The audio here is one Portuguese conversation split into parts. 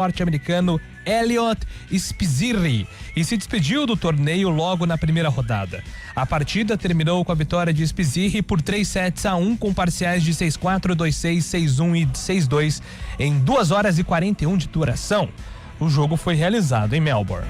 norte-americano Elliot Spizzirri e se despediu do torneio logo na primeira rodada. A partida terminou com a vitória de Spizzirri por 3-1 com parciais de 6-4, 2-6, 6-1 e 6-2 em 2 horas e 41 de duração. O jogo foi realizado em Melbourne.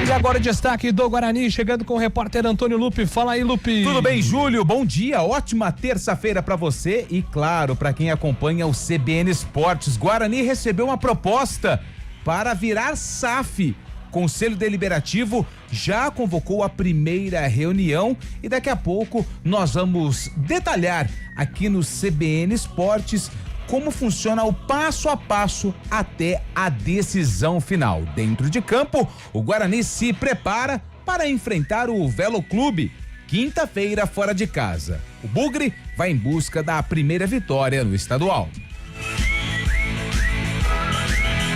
E agora o destaque do Guarani, chegando com o repórter Antônio Lupe. Fala aí, Lupe. Tudo bem, Júlio? Bom dia, ótima terça-feira pra você e, claro, pra quem acompanha o CBN Esportes. Guarani recebeu uma proposta para virar SAF. Conselho Deliberativo já convocou a primeira reunião e daqui a pouco nós vamos detalhar aqui no CBN Esportes como funciona o passo a passo até a decisão final. Dentro de campo, o Guarani se prepara para enfrentar o Velo Clube, quinta-feira fora de casa. O Bugre vai em busca da primeira vitória no estadual.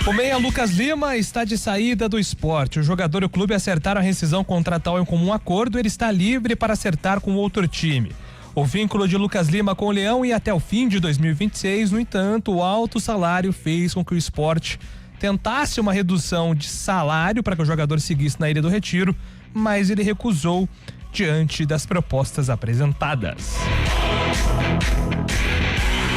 O meia Lucas Lima está de saída do esporte. O jogador e o clube acertaram a rescisão contratual em comum acordo. Ele está livre para acertar com outro time. O vínculo de Lucas Lima com o Leão ia até o fim de 2026, no entanto, o alto salário fez com que o esporte tentasse uma redução de salário para que o jogador seguisse na Ilha do Retiro, mas ele recusou diante das propostas apresentadas.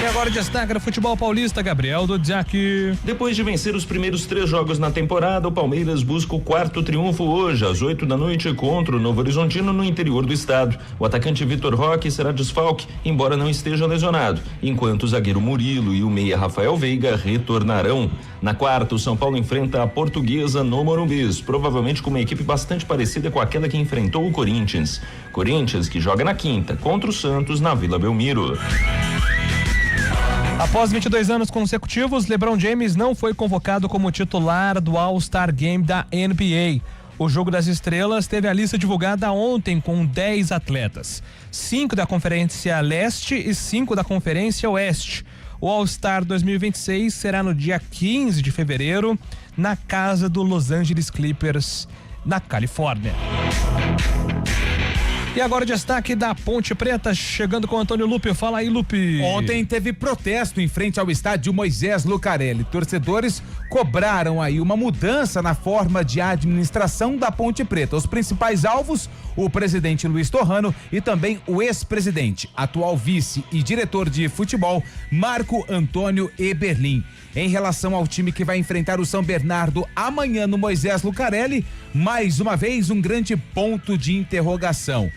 E agora destaca no futebol paulista, Gabriel Dudziak. Depois de vencer os primeiros 3 jogos na temporada, o Palmeiras busca o 4º triunfo hoje, às 8 da noite, contra o Novo Horizontino, no interior do estado. O atacante Vitor Roque será desfalque, embora não esteja lesionado, enquanto o zagueiro Murilo e o meia Rafael Veiga retornarão. Na quarta, o São Paulo enfrenta a Portuguesa no Morumbi, provavelmente com uma equipe bastante parecida com aquela que enfrentou o Corinthians. Corinthians que joga na quinta, contra o Santos na Vila Belmiro. Após 22 anos consecutivos, LeBron James não foi convocado como titular do All-Star Game da NBA. O Jogo das Estrelas teve a lista divulgada ontem com 10 atletas, 5 da Conferência Leste e 5 da Conferência Oeste. O All-Star 2026 será no dia 15 de fevereiro, na casa do Los Angeles Clippers, na Califórnia. E agora o destaque da Ponte Preta, chegando com o Antônio Lupe. Fala aí, Lupe. Ontem teve protesto em frente ao estádio Moisés Lucarelli. Torcedores cobraram aí uma mudança na forma de administração da Ponte Preta. Os principais alvos, o presidente Luiz Torrano e também o ex-presidente, atual vice e diretor de futebol, Marco Antônio Eberlin. Em relação ao time que vai enfrentar o São Bernardo amanhã no Moisés Lucarelli, mais uma vez um grande ponto de interrogação.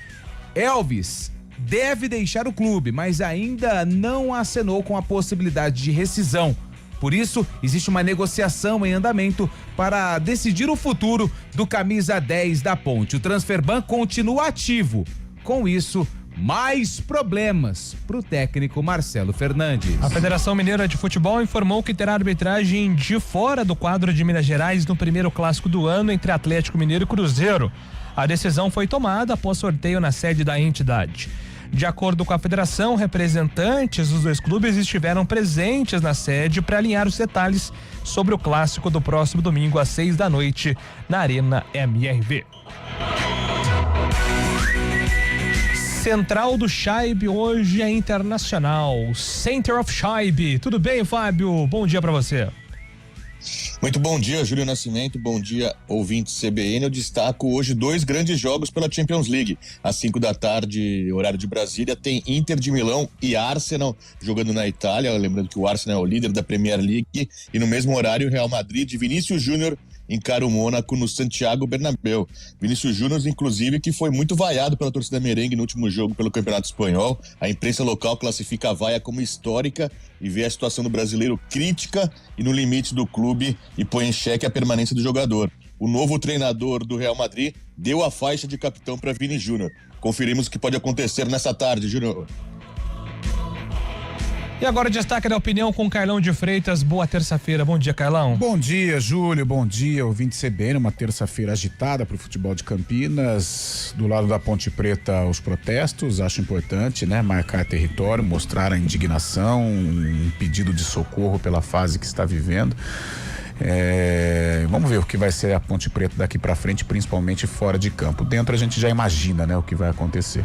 Elvis deve deixar o clube, mas ainda não acenou com a possibilidade de rescisão. Por isso, existe uma negociação em andamento para decidir o futuro do camisa 10 da Ponte. O Transferban continua ativo. Com isso, mais problemas para o técnico Marcelo Fernandes. A Federação Mineira de Futebol informou que terá arbitragem de fora do quadro de Minas Gerais no primeiro clássico do ano entre Atlético Mineiro e Cruzeiro. A decisão foi tomada após sorteio na sede da entidade. De acordo com a federação, representantes dos dois clubes estiveram presentes na sede para alinhar os detalhes sobre o clássico do próximo domingo às 6 da noite na Arena MRV. Central do Chaibe hoje é internacional. Center of Chaibe. Tudo bem, Fábio? Bom dia para você. Muito bom dia, Júlio Nascimento, bom dia, ouvintes CBN. Eu destaco hoje 2 grandes jogos pela Champions League. Às 5 da tarde, horário de Brasília, tem Inter de Milão e Arsenal jogando na Itália. Lembrando que o Arsenal é o líder da Premier League. E no mesmo horário, Real Madrid de Vinícius Júnior encara o Mônaco no Santiago Bernabéu. Vinícius Júnior, inclusive, que foi muito vaiado pela torcida merengue no último jogo pelo Campeonato Espanhol. A imprensa local classifica a vaia como histórica e vê a situação do brasileiro crítica e no limite do clube e põe em xeque a permanência do jogador. O novo treinador do Real Madrid deu a faixa de capitão para Vini Júnior. Conferimos o que pode acontecer nessa tarde, Júnior. E agora destaque da opinião com Carlão de Freitas. Boa terça-feira. Bom dia, Carlão. Bom dia, Júlio. Bom dia, ouvinte CBN. Uma terça-feira agitada para o futebol de Campinas. Do lado da Ponte Preta, os protestos. Acho importante, né? Marcar território, mostrar a indignação, um pedido de socorro pela fase que está vivendo. Vamos ver o que vai ser a Ponte Preta daqui para frente, principalmente fora de campo. Dentro a gente já imagina, né, o que vai acontecer.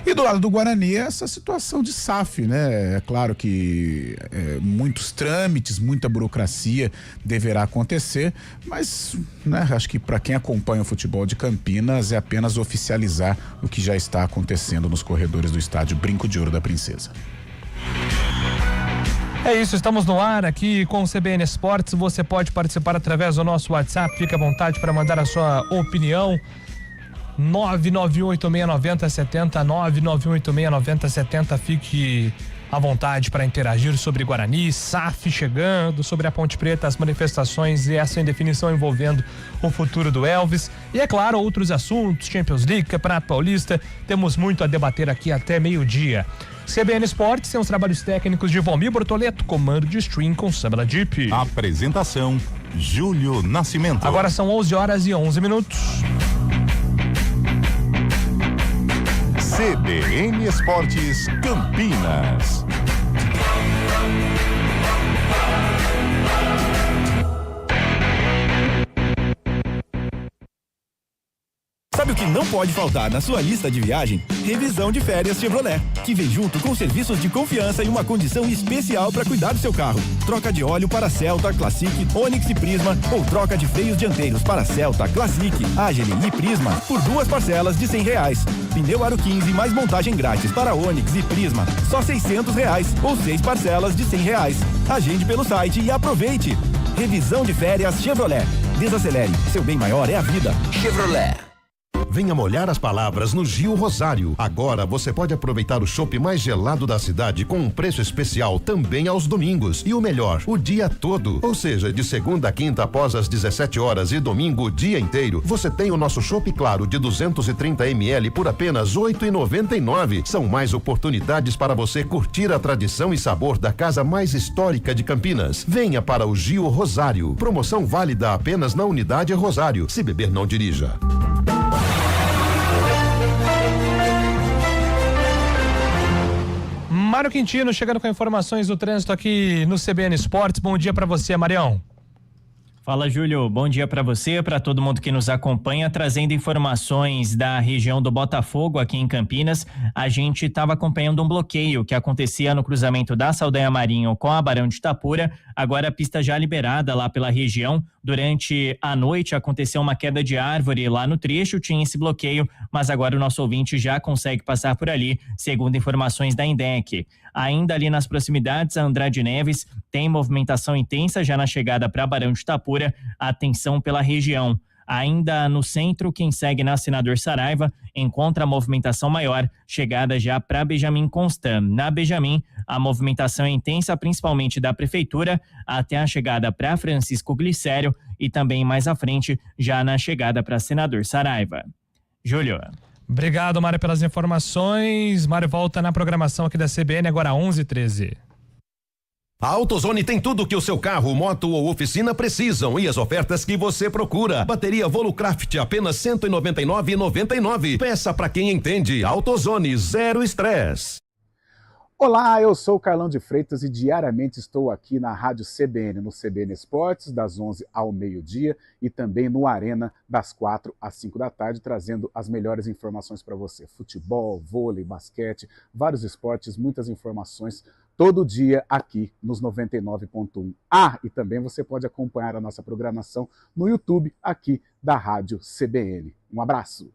E do lado do Guarani, essa situação de SAF, né? É claro que muitos trâmites, muita burocracia deverá acontecer, mas, né, acho que para quem acompanha o futebol de Campinas é apenas oficializar o que já está acontecendo nos corredores do estádio Brinco de Ouro da Princesa. É isso, estamos no ar aqui com o CBN Esportes. Você pode participar através do nosso WhatsApp, fique à vontade para mandar a sua opinião. 991869070, 991869070, fique à vontade para interagir sobre Guarani, SAF chegando, sobre a Ponte Preta, as manifestações e essa indefinição envolvendo o futuro do Elvis. E é claro, outros assuntos, Champions League, Campeonato Paulista, temos muito a debater aqui até meio-dia. CBN Esportes tem os trabalhos técnicos de Valmir Bortoleto, comando de stream com Samela Jeep. Apresentação, Júlio Nascimento. Agora são 11h11. CBN Esportes Campinas. Sabe o que não pode faltar na sua lista de viagem? Revisão de férias Chevrolet, que vem junto com serviços de confiança e uma condição especial para cuidar do seu carro. Troca de óleo para Celta, Classic, Onix e Prisma, ou troca de freios dianteiros para Celta, Classic, Agile e Prisma por 2 parcelas de R$100. Pneu Aro 15 mais montagem grátis para Onix e Prisma, só R$600, ou 6 parcelas de R$100. Agende pelo site e aproveite. Revisão de férias Chevrolet. Desacelere, seu bem maior é a vida. Chevrolet. Venha molhar as palavras no Gil Rosário. Agora você pode aproveitar o chopp mais gelado da cidade com um preço especial também aos domingos. E o melhor, o dia todo. Ou seja, de segunda a quinta após as 17 horas e domingo o dia inteiro. Você tem o nosso chopp claro de 230 ml por apenas R$ 8,99. São mais oportunidades para você curtir a tradição e sabor da casa mais histórica de Campinas. Venha para o Gil Rosário. Promoção válida apenas na unidade Rosário. Se beber, não dirija. Mário Quintino chegando com informações do trânsito aqui no CBN Esportes. Bom dia para você, Marião. Fala, Júlio. Bom dia para você, para todo mundo que nos acompanha, trazendo informações da região do Botafogo aqui em Campinas. A gente estava acompanhando um bloqueio que acontecia no cruzamento da Saldanha Marinho com a Barão de Itapura. Agora a pista já liberada lá pela região. Durante a noite aconteceu uma queda de árvore lá no trecho, tinha esse bloqueio, mas agora o nosso ouvinte já consegue passar por ali, segundo informações da Indec. Ainda ali nas proximidades, a Andrade Neves tem movimentação intensa já na chegada para Barão de Itapura, atenção pela região. Ainda no centro, quem segue na Senador Saraiva encontra a movimentação maior, chegada já para Benjamin Constant. Na Benjamin, a movimentação é intensa, principalmente da Prefeitura, até a chegada para Francisco Glicério e também mais à frente, já na chegada para Senador Saraiva. Júlio. Obrigado, Mário, pelas informações. Mário volta na programação aqui da CBN, agora 11h13. A AutoZone tem tudo que o seu carro, moto ou oficina precisam e as ofertas que você procura. Bateria Volucraft apenas R$ 199,99. Peça para quem entende. AutoZone, zero estresse. Olá, eu sou o Carlão de Freitas e diariamente estou aqui na Rádio CBN, no CBN Esportes, das 11 ao meio-dia e também no Arena, das 4 às 5 da tarde, trazendo as melhores informações para você. Futebol, vôlei, basquete, vários esportes, muitas informações todo dia aqui nos 99.1. E também você pode acompanhar a nossa programação no YouTube aqui da Rádio CBN. Um abraço.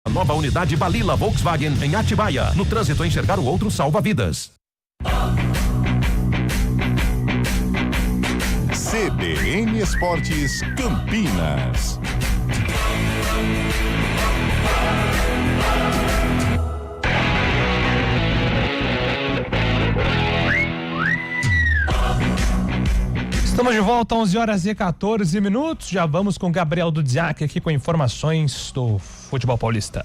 A nova unidade Balila Volkswagen em Atibaia. No trânsito, enxergar o outro salva vidas. CBN Esportes Campinas. Estamos de volta, 11h14. Já vamos com Gabriel Dudziak aqui com informações do futebol paulista.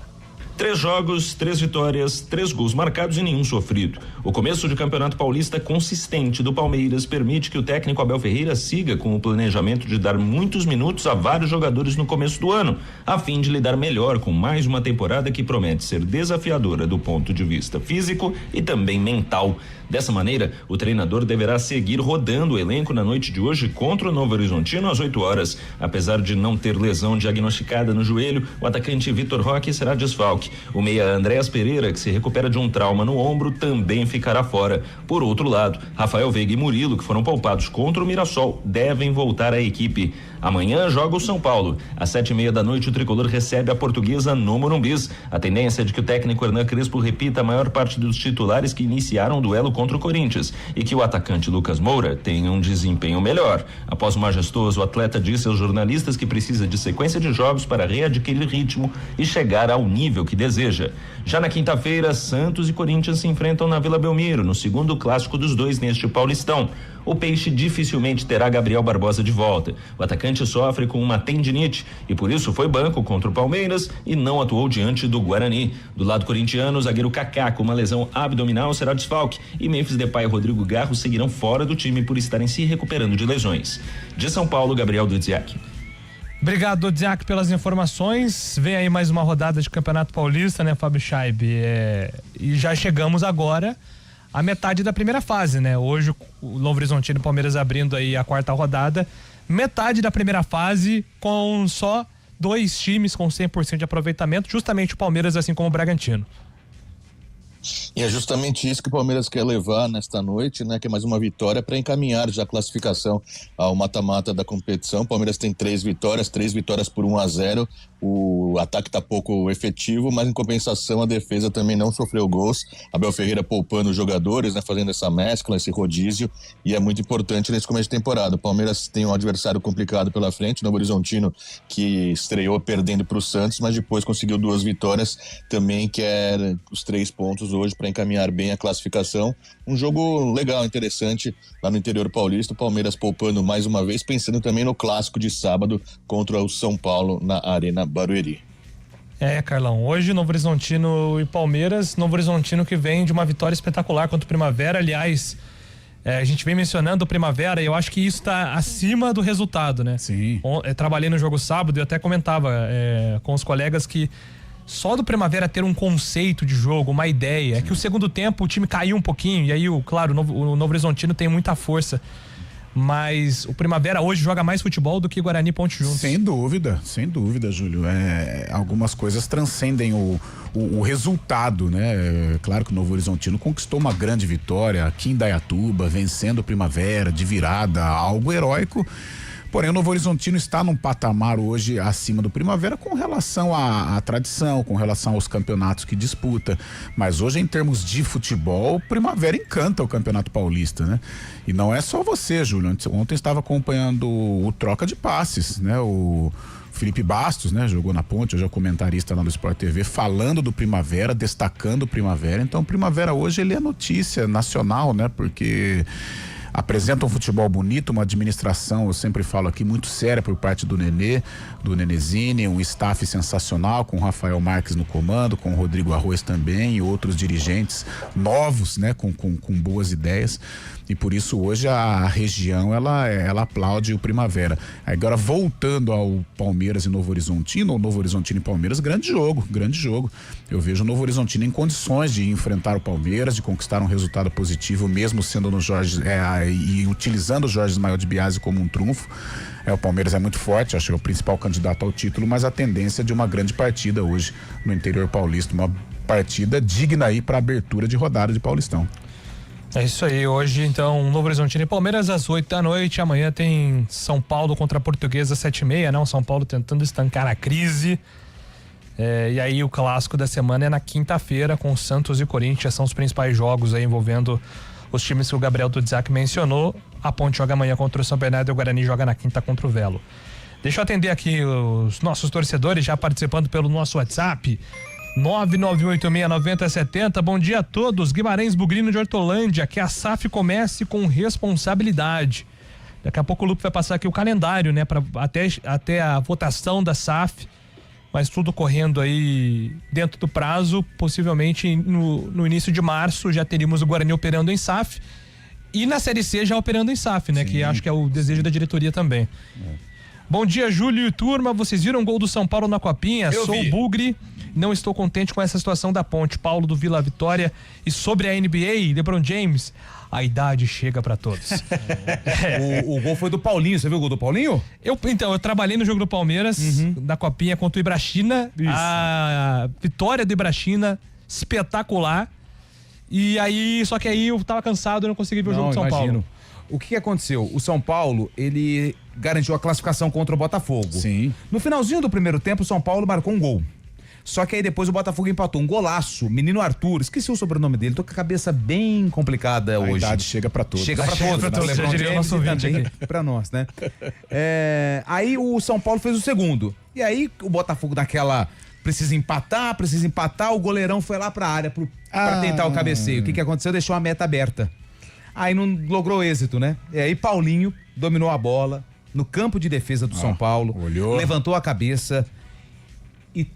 3 jogos, 3 vitórias, 3 gols marcados e nenhum sofrido. O começo de Campeonato Paulista consistente do Palmeiras permite que o técnico Abel Ferreira siga com o planejamento de dar muitos minutos a vários jogadores no começo do ano, a fim de lidar melhor com mais uma temporada que promete ser desafiadora do ponto de vista físico e também mental. Dessa maneira, o treinador deverá seguir rodando o elenco na noite de hoje contra o Novo Horizontino às 8 horas. Apesar de não ter lesão diagnosticada no joelho, o atacante Vitor Roque será desfalque. O meia Andréas Pereira, que se recupera de um trauma no ombro, também ficará fora. Por outro lado, Rafael Veiga e Murilo, que foram poupados contra o Mirassol, devem voltar à equipe. Amanhã joga o São Paulo. Às 7:30 da noite, o tricolor recebe a Portuguesa no Morumbis. A tendência é de que o técnico Hernan Crespo repita a maior parte dos titulares que iniciaram o duelo contra o Corinthians e que o atacante Lucas Moura tenha um desempenho melhor. Após o majestoso, o atleta disse aos jornalistas que precisa de sequência de jogos para readquirir ritmo e chegar ao nível que deseja. Já na quinta-feira, Santos e Corinthians se enfrentam na Vila Belmiro, no segundo clássico dos dois neste Paulistão. O Peixe dificilmente terá Gabriel Barbosa de volta. O atacante sofre com uma tendinite e por isso foi banco contra o Palmeiras e não atuou diante do Guarani. Do lado corintiano, o zagueiro Kaká, com uma lesão abdominal, será desfalque e Memphis Depay e Rodrigo Garro seguirão fora do time por estarem se recuperando de lesões. De São Paulo, Gabriel Dudziak. Obrigado, Dudziak, pelas informações. Vem aí mais uma rodada de Campeonato Paulista, né, Fábio Scheib? E já chegamos agora à metade da primeira fase, né? Hoje o Novo Horizontino e Palmeiras abrindo aí a 4ª rodada. Metade da primeira fase com só 2 times com 100% de aproveitamento, justamente o Palmeiras, assim como o Bragantino. E é justamente isso que o Palmeiras quer levar nesta noite, né? Que é mais uma vitória para encaminhar já a classificação ao mata-mata da competição. O Palmeiras tem 3 vitórias por 1-0. O ataque está pouco efetivo, mas em compensação a defesa também não sofreu gols. Abel Ferreira poupando os jogadores, né? Fazendo essa mescla, esse rodízio, e é muito importante nesse começo de temporada. O Palmeiras tem um adversário complicado pela frente, o Novo Horizontino, que estreou perdendo para o Santos, mas depois conseguiu 2 vitórias, também quer os 3 pontos hoje para encaminhar bem a classificação. Um jogo legal, interessante lá no interior paulista. O Palmeiras poupando mais uma vez, pensando também no clássico de sábado contra o São Paulo na Arena Barueri. Carlão, hoje Novo Horizontino e Palmeiras. Novo Horizontino que vem de uma vitória espetacular contra o Primavera. Aliás, a gente vem mencionando o Primavera e eu acho que isso está acima do resultado, né? Sim. Trabalhei no jogo sábado e eu até comentava com os colegas que só do Primavera ter um conceito de jogo, uma ideia, é que o segundo tempo o time caiu um pouquinho e aí, claro, o Novo Horizontino tem muita força, mas o Primavera hoje joga mais futebol do que Guarani e Ponte juntos. Sem dúvida, Júlio. Algumas coisas transcendem o resultado, né? Claro que o Novo Horizontino conquistou uma grande vitória aqui em Indaiatuba, vencendo o Primavera de virada, algo heróico. Porém, o Novo Horizontino está num patamar hoje acima do Primavera com relação à tradição, com relação aos campeonatos que disputa. Mas hoje, em termos de futebol, o Primavera encanta o Campeonato Paulista, né? E não é só você, Júlio. Ontem estava acompanhando o troca de passes, né? O Felipe Bastos, né? Jogou na Ponte, hoje é o comentarista lá no Sport TV, falando do Primavera, destacando o Primavera. Então, o Primavera hoje ele é notícia nacional, né? Porque apresenta um futebol bonito, uma administração, eu sempre falo aqui, muito séria por parte do Nenezini, um staff sensacional, com o Rafael Marques no comando, com o Rodrigo Arroz também e outros dirigentes novos, né, com boas ideias. E por isso hoje a região ela aplaude o Primavera. Agora voltando ao Palmeiras e Novo Horizontino, ou Novo Horizontino e Palmeiras, grande jogo. Eu vejo o Novo Horizontino em condições de enfrentar o Palmeiras, de conquistar um resultado positivo, mesmo sendo no Jorge e utilizando o Jorge Ismael de Biasi como um trunfo. O Palmeiras é muito forte, acho que é o principal candidato ao título, mas a tendência é de uma grande partida hoje no interior paulista, uma partida digna aí para abertura de rodada de Paulistão. É isso aí, hoje então Novo Horizontino e Palmeiras às 8 da noite, amanhã tem São Paulo contra a Portuguesa às 7h30, né? O São Paulo tentando estancar a crise, e aí o clássico da semana é na quinta-feira com Santos e Corinthians, são os principais jogos aí envolvendo os times que o Gabriel Dudziak mencionou. A Ponte joga amanhã contra o São Bernardo e o Guarani joga na quinta contra o Velo. Deixa eu atender aqui os nossos torcedores já participando pelo nosso WhatsApp 991869070. Bom dia a todos. Guimarães Bugrino de Hortolândia, que a SAF comece com responsabilidade. Daqui a pouco o Lupe vai passar aqui o calendário, né, para até a votação da SAF. mas tudo correndo aí dentro do prazo. Possivelmente no início de março já teríamos o Guarani operando em SAF e na Série C já operando em SAF, né? Sim. Que acho que é o desejo da diretoria também. Bom dia, Júlio e turma. Vocês viram o gol do São Paulo na Copinha? Sou o Bugre. Não estou contente com essa situação da Ponte. Paulo do Vila Vitória. E sobre a NBA, LeBron James, a idade chega pra todos. O gol foi do Paulinho. Você viu o gol do Paulinho? Eu trabalhei no jogo do Palmeiras, da Copinha contra o Ibrachina. Isso. A vitória do Ibrachina, espetacular. E aí, só que aí eu tava cansado e não consegui ver o jogo do São Paulo. O que aconteceu? O São Paulo, ele garantiu a classificação contra o Botafogo. Sim. No finalzinho do primeiro tempo, o São Paulo marcou um gol. Só que aí depois o Botafogo empatou. Um golaço. Menino Arthur, esqueci o sobrenome dele. Tô com a cabeça bem complicada hoje. A idade chega pra todos. Chega pra todos. Já diria o nosso ouvinte aqui. Pra nós, né? Aí o São Paulo fez o segundo. E aí o Botafogo naquela... Precisa empatar. O goleirão foi lá pra área pra tentar o cabeceio. O que aconteceu? Deixou a meta aberta. Aí não logrou êxito, né? E aí Paulinho dominou a bola no campo de defesa do São Paulo. Olhou. Levantou a cabeça e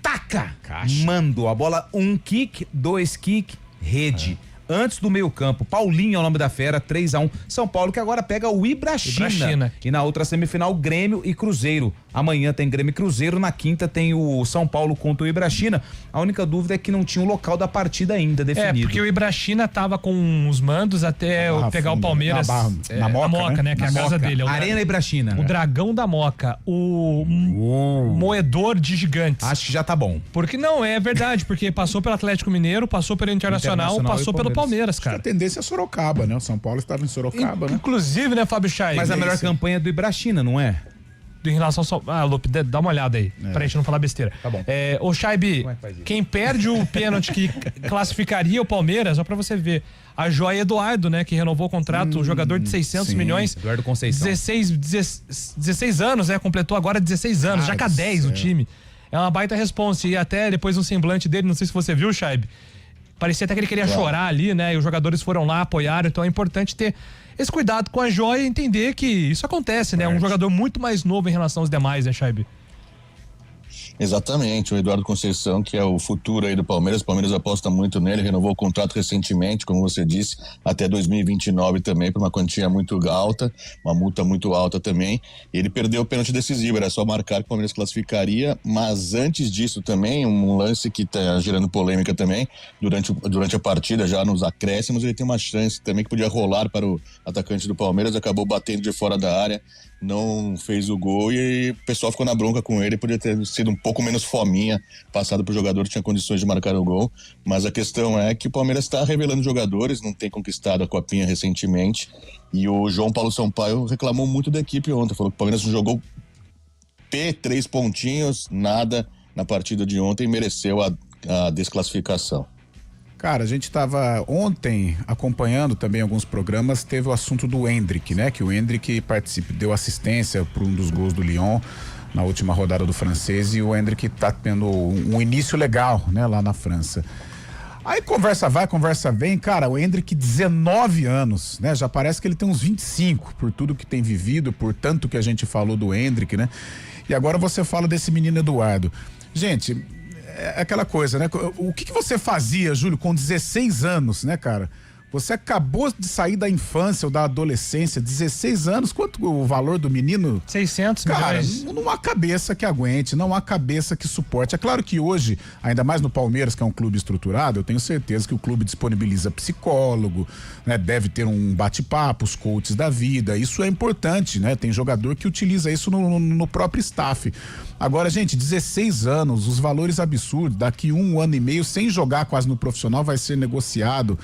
taca! Caixa. Mandou a bola, 1 kick, 2 kick, rede. Antes do meio campo, Paulinho é o nome da fera, 3-1. São Paulo que agora pega o Ibrachina. E na outra semifinal, Grêmio e Cruzeiro. Amanhã tem Grêmio e Cruzeiro, na quinta tem o São Paulo contra o Ibrachina. A única dúvida é que não tinha o local da partida ainda definido. Porque o Ibrachina tava com os mandos até pegar o Palmeiras na Moca, né? Que é a casa dele. Arena Ibrachina. O Dragão da Moca. O moedor de gigantes. Acho que já tá bom. Porque não, é verdade, porque passou pelo Atlético Mineiro, passou pelo Internacional passou pelo Palmeiras, cara. A tendência é Sorocaba, né? O São Paulo estava em Sorocaba, né? Inclusive, né, Fábio Chay? Mas a melhor campanha é do Ibrachina, não é? Em relação ao Lupe, dá uma olhada aí, pra gente não falar besteira. Tá bom. Ô Chaibi, quem perde o pênalti que classificaria o Palmeiras, só pra você ver, a Joia Eduardo, né, que renovou o contrato, o jogador de 600 milhões. Eduardo Conceição. 16 anos, né, completou agora 16 anos, já com 10 o time. É uma baita responsa, e até depois um semblante dele, não sei se você viu, Chaibi, parecia até que ele queria chorar ali, né, e os jogadores foram lá, apoiaram, então é importante ter esse cuidado com a Joia e entender que isso acontece, né? Um jogador muito mais novo em relação aos demais, né, Chaibi? Exatamente, o Eduardo Conceição, que é o futuro aí do Palmeiras. O Palmeiras aposta muito nele, renovou o contrato recentemente, como você disse, até 2029 também, por uma quantia muito alta, uma multa muito alta também. E ele perdeu o pênalti decisivo, era só marcar que o Palmeiras classificaria, mas antes disso também, um lance que tá gerando polêmica também, durante a partida, já nos acréscimos, ele tem uma chance também que podia rolar para o atacante do Palmeiras, acabou batendo de fora da área, não fez o gol e o pessoal ficou na bronca com ele, podia ter sido um pouco menos fominha, passado pro jogador que tinha condições de marcar o gol, mas a questão é que o Palmeiras está revelando jogadores, não tem conquistado a Copinha recentemente, e o João Paulo Sampaio reclamou muito da equipe ontem, falou que o Palmeiras jogou 3 pontinhos, nada na partida de ontem, mereceu a desclassificação. Cara, a gente estava ontem acompanhando também alguns programas, teve o assunto do Endrick, né? Que o Endrick deu assistência para um dos gols do Lyon na última rodada do francês, e o Endrick tá tendo um início legal, né? Lá na França. Aí conversa vai, conversa vem, cara, o Endrick 19 anos, né? Já parece que ele tem uns 25, por tudo que tem vivido, por tanto que a gente falou do Endrick, né? E agora você fala desse menino Eduardo. Gente, é aquela coisa, né? O que você fazia, Júlio, com 16 anos, né, cara? Você acabou de sair da infância ou da adolescência, 16 anos, quanto o valor do menino? 600 Cara, milhões. Não há cabeça que aguente, não há cabeça que suporte. É claro que hoje, ainda mais no Palmeiras, que é um clube estruturado, eu tenho certeza que o clube disponibiliza psicólogo, né? Deve ter um bate-papo, os coaches da vida, isso é importante, né? Tem jogador que utiliza isso no próprio staff. Agora, gente, 16 anos, os valores absurdos, daqui 1 ano e meio, sem jogar quase no profissional, vai ser negociado.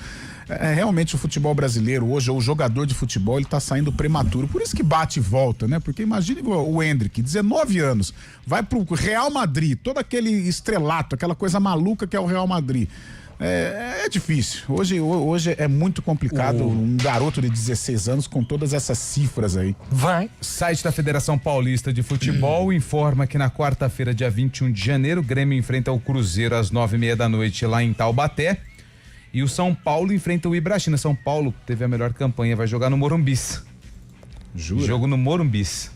Realmente o futebol brasileiro hoje, ou o jogador de futebol, ele tá saindo prematuro, por isso que bate e volta, né? Porque imagine o Endrick, 19 anos, vai pro Real Madrid, todo aquele estrelato, aquela coisa maluca que é o Real Madrid. É difícil, hoje é muito complicado um garoto de 16 anos com todas essas cifras aí. Vai. O site da Federação Paulista de Futebol informa que na quarta-feira, dia 21 de janeiro, o Grêmio enfrenta o Cruzeiro às 9:30 da noite lá em Taubaté. E o São Paulo enfrenta o Ibrachina. São Paulo teve a melhor campanha, vai jogar no Morumbis. Jura? Jogo no Morumbis.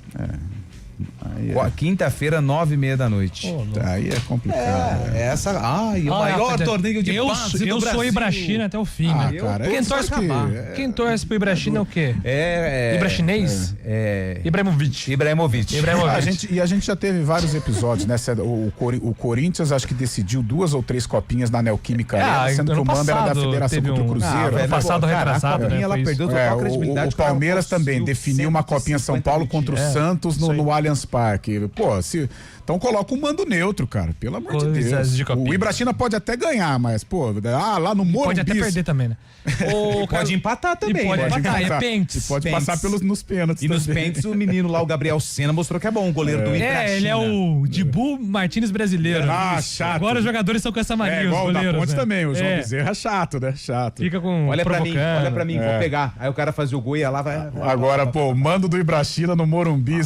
Quinta-feira, 9h30 da noite. Aí é complicado. O maior torneio de base do Brasil. Eu sou Ibrachina até o fim, né? Cara, Quem torce pro Ibrachina é o quê? Ibrachinês? Ibrahimovic. A gente já teve vários episódios, né? O Corinthians acho que decidiu 2 ou 3 copinhas na Neoquímica Arena, sendo que o mando era da Federação contra o Cruzeiro. Ano passado retrasado, né? Ela perdeu total credibilidade. O Palmeiras também definiu uma copinha São Paulo contra o Santos no Allianz Parque. Pô, então coloca um mando neutro, cara. Pelo amor de Deus. O Ibrachina pode até ganhar, mas, pô, lá no Morumbi. Pode até perder também, né? Pode empatar também. Pode empatar, é pênaltis. Pode passar nos pênaltis. E nos pênaltis o menino lá, o Gabriel Sena, mostrou que é bom, o goleiro do Ibrachina. Ele é o Dibu Martínez brasileiro. Chato. Agora os jogadores são com essa mania, igual os goleiros. O da Ponte também, o João É. Bezerra chato, né? Chato. Fica com Olha pra provocando. mim, vou pegar. Aí o cara fazia o gol e ia lá, vai. Agora, pô, mando do Ibrachina no Morumbi.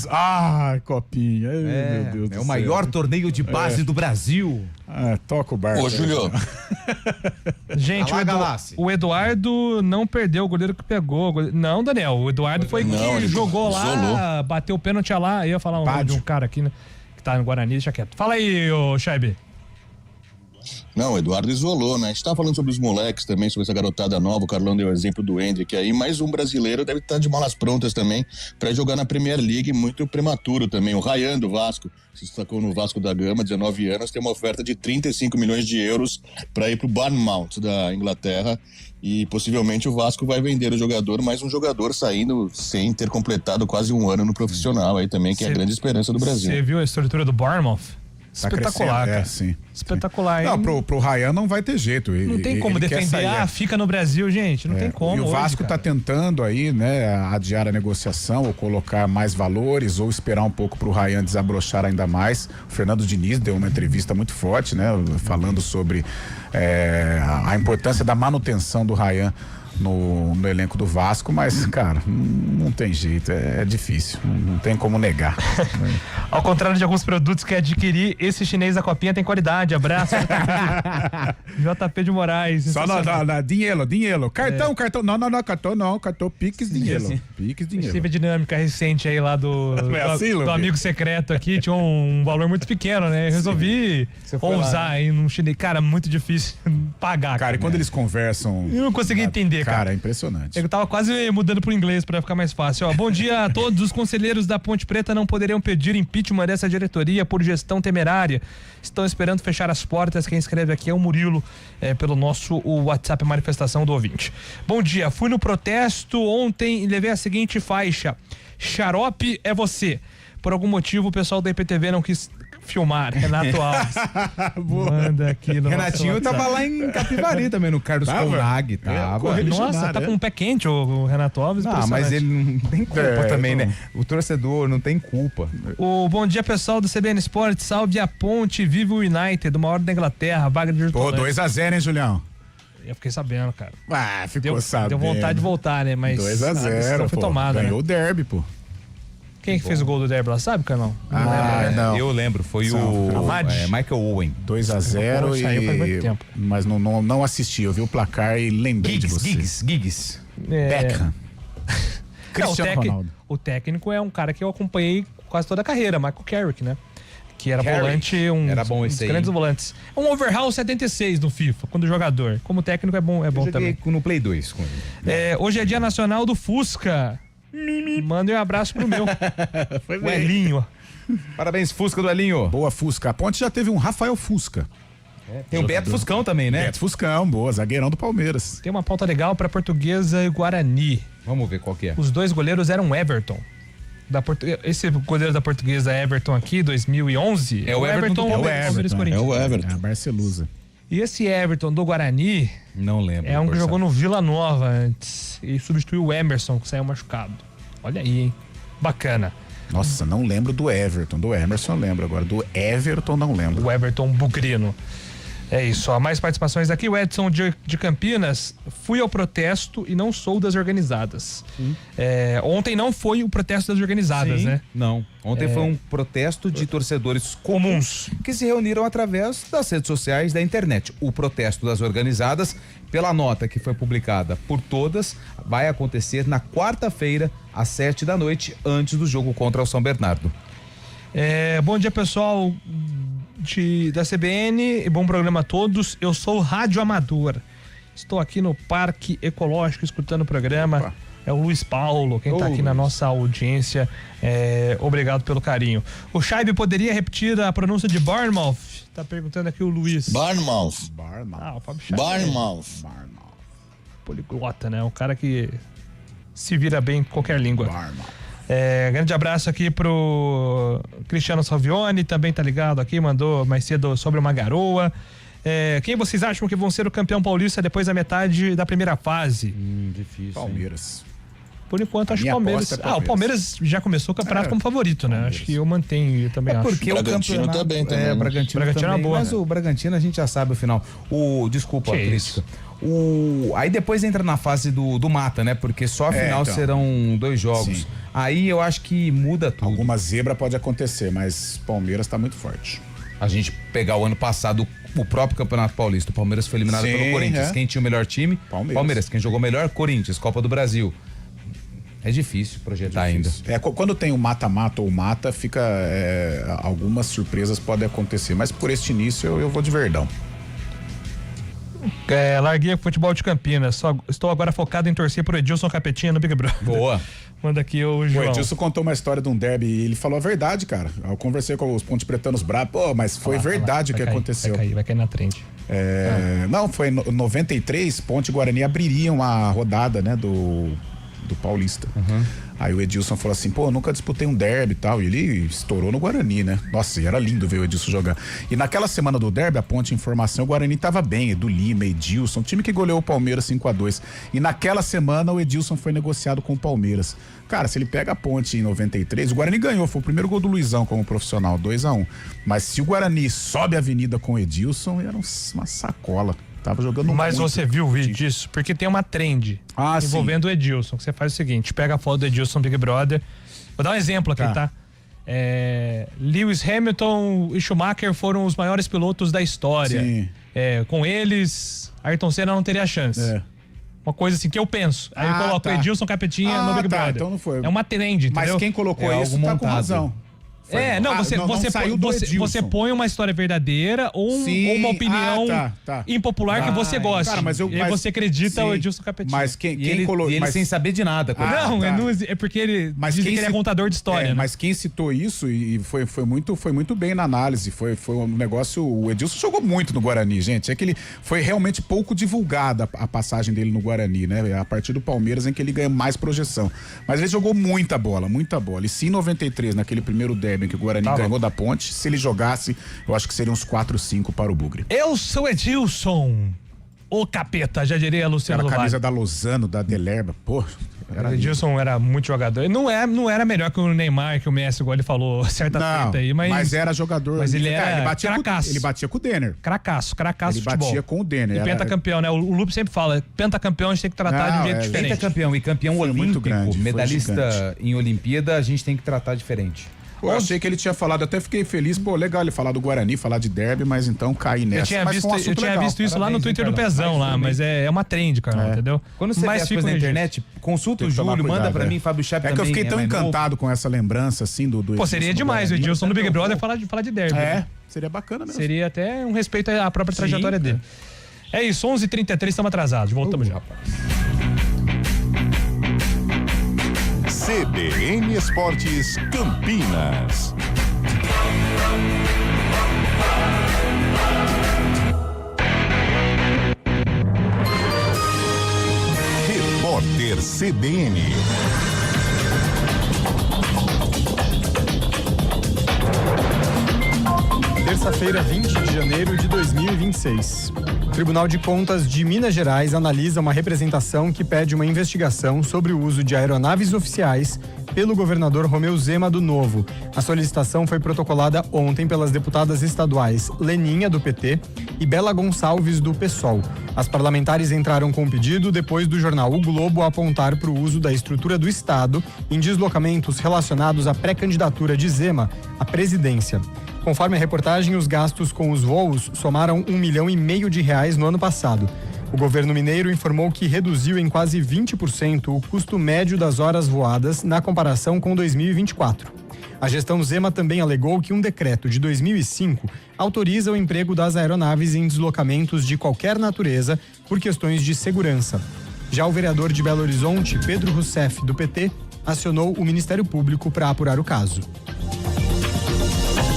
Copinha. Ai, meu Deus do É o céu. maior torneio de base do Brasil. Toca o barco. Ô, Júlio, Gente, o Eduardo não perdeu, o goleiro que pegou. Não, Daniel, o Eduardo foi Não, que ele jogou lá, isolou. bateu o pênalti lá. Eu ia falar o nome de um cara aqui, né? Que tá no Guarani, deixa quieto. Fala aí, ô Chaibe. não, o Eduardo isolou, né? A gente tava falando sobre os moleques também, sobre essa garotada nova, o Carlão deu o exemplo do Hendrick aí, mais um brasileiro deve estar de malas prontas também pra jogar na Premier League, muito prematuro também, o Ryan do Vasco, se destacou no Vasco da Gama, 19 anos, tem uma oferta de 35 milhões de euros pra ir pro Bournemouth da Inglaterra e possivelmente o Vasco vai vender o jogador, mais um jogador saindo sem ter completado quase um ano no profissional aí também, que é a grande esperança do Brasil. Você viu a estrutura do Bournemouth? Tá Espetacular, cara. sim. Espetacular, hein? Não, pro Ryan não vai ter jeito. Não tem como ele quer defender. sair. Fica no Brasil, gente. Não tem como. E o Vasco hoje, tá tentando aí, né, adiar a negociação ou colocar mais valores ou esperar um pouco pro Ryan desabrochar ainda mais. O Fernando Diniz deu uma entrevista muito forte, né, falando sobre a importância da manutenção do Ryan no elenco do Vasco, mas, cara, não tem jeito, é difícil, não tem como negar. Ao contrário de alguns produtos que adquiri, esse chinês da copinha tem qualidade. Abraço. JP de Moraes. Só dinheiro. Cartão. Não, cartão Pix, dinheiro. Pix, dinheiro. Tive a dinâmica recente aí lá do amigo secreto aqui, tinha um valor muito pequeno, né? Eu resolvi ousar aí num chinês. Cara, muito difícil pagar. Cara, e quando eles conversam... Eu não consegui entender, cara. Cara, é impressionante. Eu tava quase mudando pro inglês pra ficar mais fácil. Bom dia a todos. Os conselheiros da Ponte Preta não poderiam pedir impeachment dessa diretoria por gestão temerária. Estão esperando fechar as portas. Quem escreve aqui é o Murilo, pelo nosso WhatsApp manifestação do ouvinte. Bom dia. Fui no protesto ontem e levei a seguinte faixa: xarope é você. Por algum motivo o pessoal da IPTV não quis filmar. Renato Alves. Manda aqui no Renatinho tava lá em Capivari também, no Carlos Conrag. Nossa, tá com um pé quente o Renato Alves. Mas ele não tem culpa também, né? O torcedor não tem culpa. Bom dia, pessoal do CBN Esportes. Salve a Ponte, vive o United, uma hora da Inglaterra, vaga de Pô, 2-0, hein, Julião? Eu fiquei sabendo, cara. Ficou sabendo. Deu vontade de voltar, né? Mas 2-0, foi tomada, ganhou né? o derby, pô. Quem que fez o gol do derby lá, sabe, Canão? Não. Eu lembro, foi o Michael Owen. 2-0 mas não assisti, eu vi o placar e lembrei de você. Giggs. Beckham. Cristiano Ronaldo. O técnico é um cara que eu acompanhei quase toda a carreira, Michael Carrick, né? Que era volante, era bom esse dos grandes volantes. É um overhaul 76 no FIFA, quando jogador. Como técnico é bom também. No Play 2 com ele. Hoje é dia nacional do Fusca. Manda um abraço pro meu. O Elinho. Parabéns, Fusca do Elinho. Boa, Fusca. A Ponte já teve um Rafael Fusca. Tem o Beto Fuscão também, né? Beto Fuscão, boa, zagueirão do Palmeiras. Tem uma pauta legal pra Portuguesa e Guarani. Vamos ver qual que é. Os dois goleiros eram Everton. Esse goleiro da Portuguesa Everton aqui, 2011. É o Everton. É o Everton. É a Barcelusa. E esse Everton do Guarani, não lembro. É um que jogou no Vila Nova antes e substituiu o Emerson, que saiu machucado. Olha aí, hein? Bacana. Nossa, não lembro do Everton. Do Emerson eu lembro, agora do Everton não lembro. O Everton Bugrino. É isso, ó. Mais participações aqui. O Edson de Campinas. Fui ao protesto e não sou das organizadas. Ontem não foi o protesto das organizadas, né? Não. Ontem foi um protesto de torcedores comuns que se reuniram através das redes sociais, da internet. O protesto das organizadas, pela nota que foi publicada por todas, vai acontecer na quarta-feira, às 7 da noite, antes do jogo contra o São Bernardo. Bom dia, pessoal da CBN e bom programa a todos. Eu sou rádio amador. Estou aqui no Parque Ecológico escutando o programa. Opa. É o Luiz Paulo, quem está aqui na nossa audiência. Obrigado pelo carinho. O Scheibe poderia repetir a pronúncia de Bournemouth? Tá perguntando aqui o Luiz. Bournemouth. O Fábio Scheibe. Bournemouth. Poliglota, né? Um cara que se vira bem em qualquer língua. Grande abraço aqui pro Cristiano Salvione, também tá ligado aqui, mandou mais cedo sobre uma garoa. Quem vocês acham que vão ser o campeão paulista depois da metade da primeira fase? Difícil. Palmeiras. Por enquanto, acho que o Palmeiras. O Palmeiras já começou o campeoato como favorito, né? Palmeiras. Acho que eu mantenho, eu também acho. Porque o Bragantino também. Bragantino também. Boa, mas o Bragantino a gente já sabe o final. Desculpa a crítica. Aí depois entra na fase do mata, né? Porque só a final serão 2 jogos. Sim. Aí eu acho que muda tudo. Alguma zebra pode acontecer, mas Palmeiras tá muito forte. A gente pegar o ano passado, o próprio Campeonato Paulista, o Palmeiras foi eliminado pelo Corinthians. Quem tinha o melhor time? Palmeiras. Quem jogou melhor? Corinthians, Copa do Brasil. É difícil projetar ainda. Quando tem o mata-mata ou mata, fica. Algumas surpresas podem acontecer, mas por este início eu vou de Verdão. Larguei o futebol de Campinas. Estou agora focado em torcer pro Edilson Capetinha no Big Brother. Boa. Manda aqui o João. O Edilson contou uma história de um derby e ele falou a verdade, cara. Eu conversei com os ponte pretanos bravos, mas foi verdade o que aconteceu. Vai cair na trend. Não, foi em 93, Ponte e Guarani abririam a rodada, né, do Paulista. Aí o Edilson falou assim, nunca disputei um derby e tal, e ele estourou no Guarani, né? Nossa, e era lindo ver o Edilson jogar. E naquela semana do derby, a Ponte Informação, o Guarani tava bem, Edu Lima, Edilson, time que goleou o Palmeiras 5-2. E naquela semana o Edilson foi negociado com o Palmeiras. Cara, se ele pega a Ponte em 93, o Guarani ganhou, foi o primeiro gol do Luizão como profissional, 2-1. Mas se o Guarani sobe a avenida com o Edilson, era uma sacola. Tava jogando Mas muito. Você viu o vídeo disso? Porque tem uma trend envolvendo o Edilson, que você faz o seguinte, pega a foto do Edilson Big Brother. Vou dar um exemplo aqui, tá? Lewis Hamilton e Schumacher foram os maiores pilotos da história. Sim. Com eles, Ayrton Senna não teria chance. Uma coisa assim que eu penso. Aí eu coloco Edilson Capetinha no Big Brother. Então não foi. É uma trend, entendeu? Mas quem colocou isso tá com razão. Você põe uma história verdadeira ou uma opinião impopular que você gosta. Cara, e você acredita o Edilson Capetinha. Mas quem colocou ele sem saber de nada. É porque ele diz que ele é contador de história. Né? Mas quem citou isso e foi muito bem na análise. Foi um negócio. O Edilson jogou muito no Guarani, gente. É que ele foi realmente pouco divulgada a passagem dele no Guarani, né? A partir do Palmeiras em que ele ganha mais projeção. Mas ele jogou muita bola. E se em 93, naquele primeiro derby que o Guarani ganhou da Ponte, se ele jogasse, eu acho que seriam uns 4-5 para o Bugre. Eu sou Edilson, o capeta, já diria Luciano Era a camisa da Lozano, da Delerba, o Edilson era muito jogador. Não era melhor que o Neymar, que o Messi, igual ele falou, certa feita aí, mas era jogador. Mas ele era cracaço. Ele batia com o Denner. Cracaço ele batia com o Denner. E pentacampeão, né? O Lupe sempre fala, pentacampeão a gente tem que tratar de um jeito diferente. Pentacampeão e campeão olímpico, muito grande, medalhista em Olimpíada, a gente tem que tratar diferente. Eu achei que ele tinha falado, até fiquei feliz, legal ele falar do Guarani, falar de derby, mas então caí nessa. Eu tinha visto isso lá no Twitter do Pezão lá, mas é uma trend, cara, entendeu? Quando você vê as coisas na internet, consulta o Júlio, manda pra mim, Fábio Scheibe também. É que eu fiquei tão encantado com essa lembrança, assim, do Edilson. Seria demais o Edilson no Big Brother falar de derby. Seria bacana mesmo. Seria até um respeito à própria trajetória dele. É isso, 11h33, estamos atrasados, voltamos já. CBN Esportes Campinas. Repórter CBN. Terça-feira, 20 de janeiro de 2026. O Tribunal de Contas de Minas Gerais analisa uma representação que pede uma investigação sobre o uso de aeronaves oficiais pelo governador Romeu Zema do Novo. A solicitação foi protocolada ontem pelas deputadas estaduais Leninha, do PT, e Bela Gonçalves, do PSOL. As parlamentares entraram com o pedido depois do jornal O Globo apontar para o uso da estrutura do Estado em deslocamentos relacionados à pré-candidatura de Zema à presidência. Conforme a reportagem, os gastos com os voos somaram R$1,5 milhão no ano passado. O governo mineiro informou que reduziu em quase 20% o custo médio das horas voadas na comparação com 2024. A gestão Zema também alegou que um decreto de 2005 autoriza o emprego das aeronaves em deslocamentos de qualquer natureza por questões de segurança. Já o vereador de Belo Horizonte, Pedro Rousseff, do PT, acionou o Ministério Público para apurar o caso.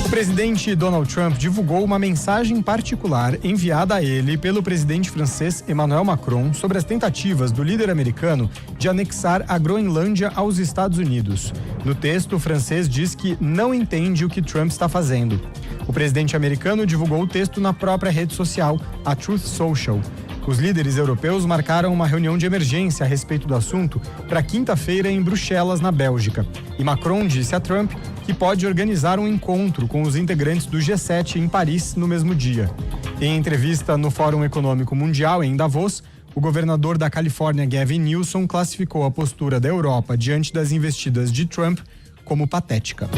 O presidente Donald Trump divulgou uma mensagem particular enviada a ele pelo presidente francês Emmanuel Macron sobre as tentativas do líder americano de anexar a Groenlândia aos Estados Unidos. No texto, o francês diz que não entende o que Trump está fazendo. O presidente americano divulgou o texto na própria rede social, a Truth Social. Os líderes europeus marcaram uma reunião de emergência a respeito do assunto para quinta-feira em Bruxelas, na Bélgica. E Macron disse a Trump que pode organizar um encontro com os integrantes do G7 em Paris no mesmo dia. Em entrevista no Fórum Econômico Mundial em Davos, o governador da Califórnia, Gavin Newsom, classificou a postura da Europa diante das investidas de Trump como patética.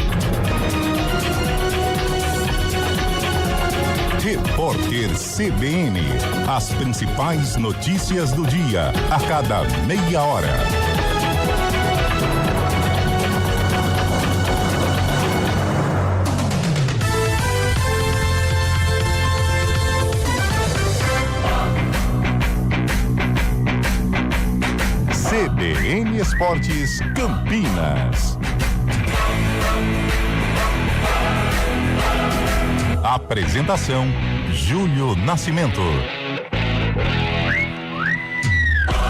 Repórter CBN. As principais notícias do dia, a cada meia hora. CBN Esportes Campinas. Apresentação: Júlio Nascimento.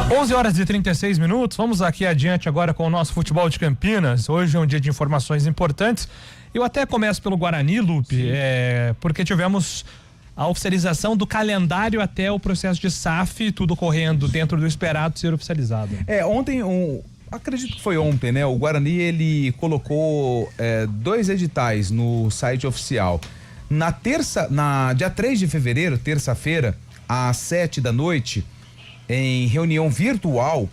11h36. Vamos aqui adiante agora com o nosso futebol de Campinas. Hoje é um dia de informações importantes. Eu até começo pelo Guarani, Lupe, porque tivemos a oficialização do calendário até o processo de SAF, tudo correndo dentro do esperado ser oficializado. Ontem, acredito que foi ontem, né? O Guarani, ele colocou 2 editais no site oficial. Dia 3 de fevereiro, terça-feira, às 19h, em reunião virtual,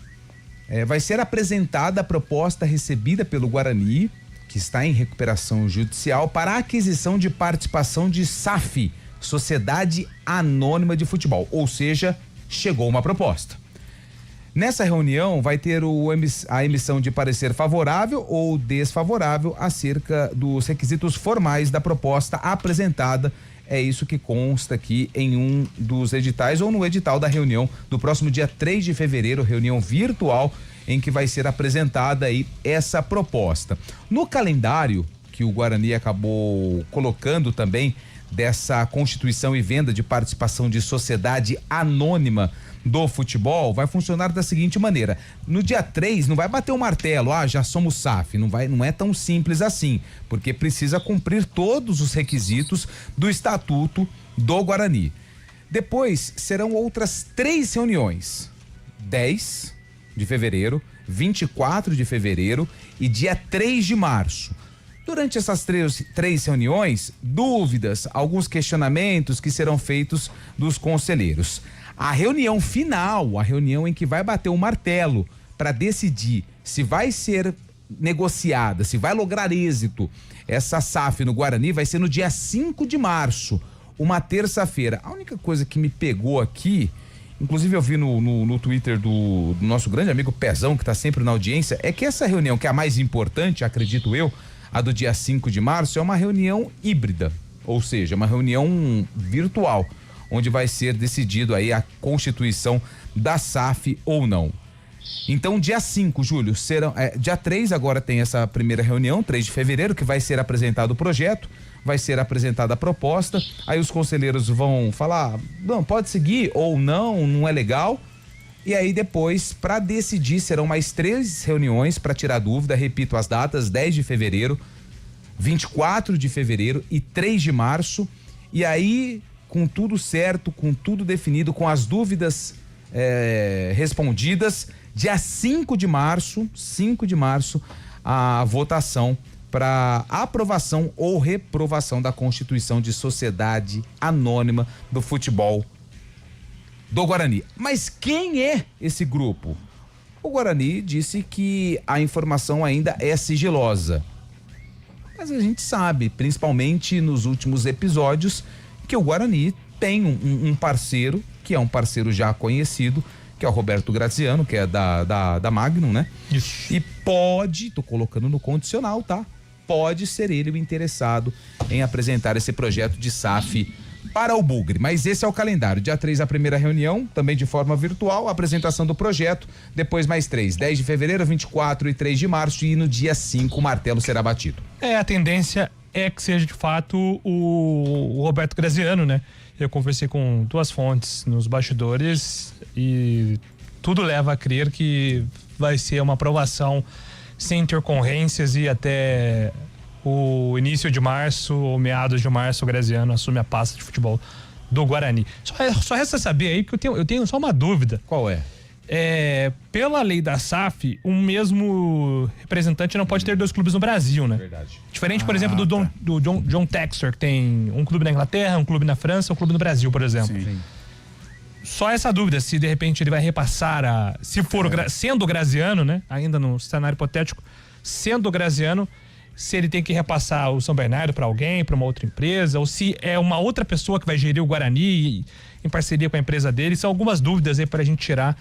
vai ser apresentada a proposta recebida pelo Guarani, que está em recuperação judicial, para a aquisição de participação de SAF, Sociedade Anônima de Futebol, ou seja, chegou uma proposta. Nessa reunião vai ter a emissão de parecer favorável ou desfavorável acerca dos requisitos formais da proposta apresentada. É isso que consta aqui em um dos editais ou no edital da reunião do próximo dia 3 de fevereiro, reunião virtual em que vai ser apresentada aí essa proposta. No calendário que o Guarani acabou colocando também dessa constituição e venda de participação de sociedade anônima do futebol, vai funcionar da seguinte maneira: no dia 3 não vai bater o martelo, já somos SAF, não é tão simples assim, porque precisa cumprir todos os requisitos do estatuto do Guarani. Depois serão outras 3 reuniões: 10 de fevereiro, 24 de fevereiro e dia 3 de março. Durante essas três reuniões, dúvidas, alguns questionamentos que serão feitos dos conselheiros. A reunião final, a reunião em que vai bater o martelo para decidir se vai ser negociada, se vai lograr êxito essa SAF no Guarani, vai ser no dia 5 de março, uma terça-feira. A única coisa que me pegou aqui, inclusive eu vi no Twitter do nosso grande amigo Pezão, que está sempre na audiência, é que essa reunião, que é a mais importante, acredito eu, a do dia 5 de março, é uma reunião híbrida, ou seja, uma reunião virtual, onde vai ser decidido aí a constituição da SAF ou não. Então, dia 5, Júlio, dia 3 agora tem essa primeira reunião, 3 de fevereiro, que vai ser apresentado o projeto, vai ser apresentada a proposta, aí os conselheiros vão falar, não, pode seguir ou não é legal. E aí depois, para decidir, serão mais 3 reuniões para tirar dúvida, repito as datas: 10 de fevereiro, 24 de fevereiro e 3 de março. E aí, com tudo certo, com tudo definido, com as dúvidas respondidas, dia 5 de março, a votação para aprovação ou reprovação da Constituição de Sociedade Anônima do Futebol do Guarani. Mas quem é esse grupo? O Guarani disse que a informação ainda é sigilosa. Mas a gente sabe, principalmente nos últimos episódios, que o Guarani tem um parceiro, que é um parceiro já conhecido, que é o Roberto Graziano, que é da Magnum, né? Isso. E tô colocando no condicional, tá? pode ser ele o interessado em apresentar esse projeto de SAF para o Bugre. Mas esse é o calendário. Dia 3, a primeira reunião, também de forma virtual, a apresentação do projeto. Depois mais 3, 10 de fevereiro, 24 e 3 de março. E no dia 5 o martelo será batido. A tendência é que seja de fato o Roberto Graziano, né? Eu conversei com 2 fontes nos bastidores e tudo leva a crer que vai ser uma aprovação sem intercorrências e até o início de março ou meados de março o Graziano assume a pasta de futebol do Guarani. Só resta saber aí que eu tenho só uma dúvida. Qual é? Pela lei da SAF, um mesmo representante não pode ter 2 clubes no Brasil, né? Verdade. Diferente, por exemplo, do John Textor, que tem um clube na Inglaterra, um clube na França, um clube no Brasil, por exemplo. Sim. Só essa dúvida, se de repente ele vai repassar se for sendo Graziano, né? Ainda no cenário hipotético, sendo Graziano, se ele tem que repassar o São Bernardo para alguém, para uma outra empresa, ou se é uma outra pessoa que vai gerir o Guarani em parceria com a empresa dele. São algumas dúvidas aí pra gente tirar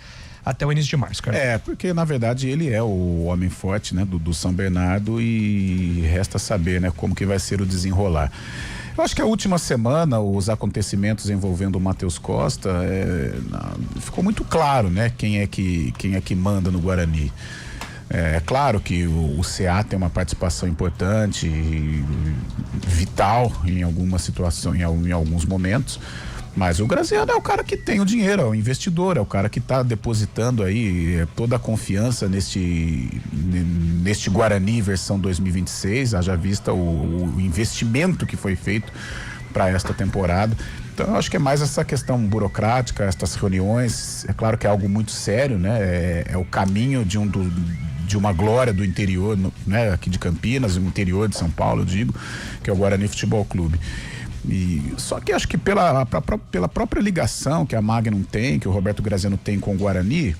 até o início de março, cara. Porque na verdade ele é o homem forte, né, do São Bernardo, e resta saber, né, como que vai ser o desenrolar. Eu acho que a última semana, os acontecimentos envolvendo o Matheus Costa, ficou muito claro, né, quem é que manda no Guarani. É claro que o CA tem uma participação importante e vital em alguma situação, em alguns momentos, mas o Graziano é o cara que tem o dinheiro, é o investidor, é o cara que está depositando aí toda a confiança neste Guarani versão 2026, haja vista o investimento que foi feito para esta temporada. Então eu acho que é mais essa questão burocrática, estas reuniões. É claro que é algo muito sério, né? É o caminho de uma glória do interior, né? Aqui de Campinas, no interior de São Paulo, eu digo, que é o Guarani Futebol Clube. Só que acho que pela própria ligação que a Magnum tem, que o Roberto Graziano tem com o Guarani,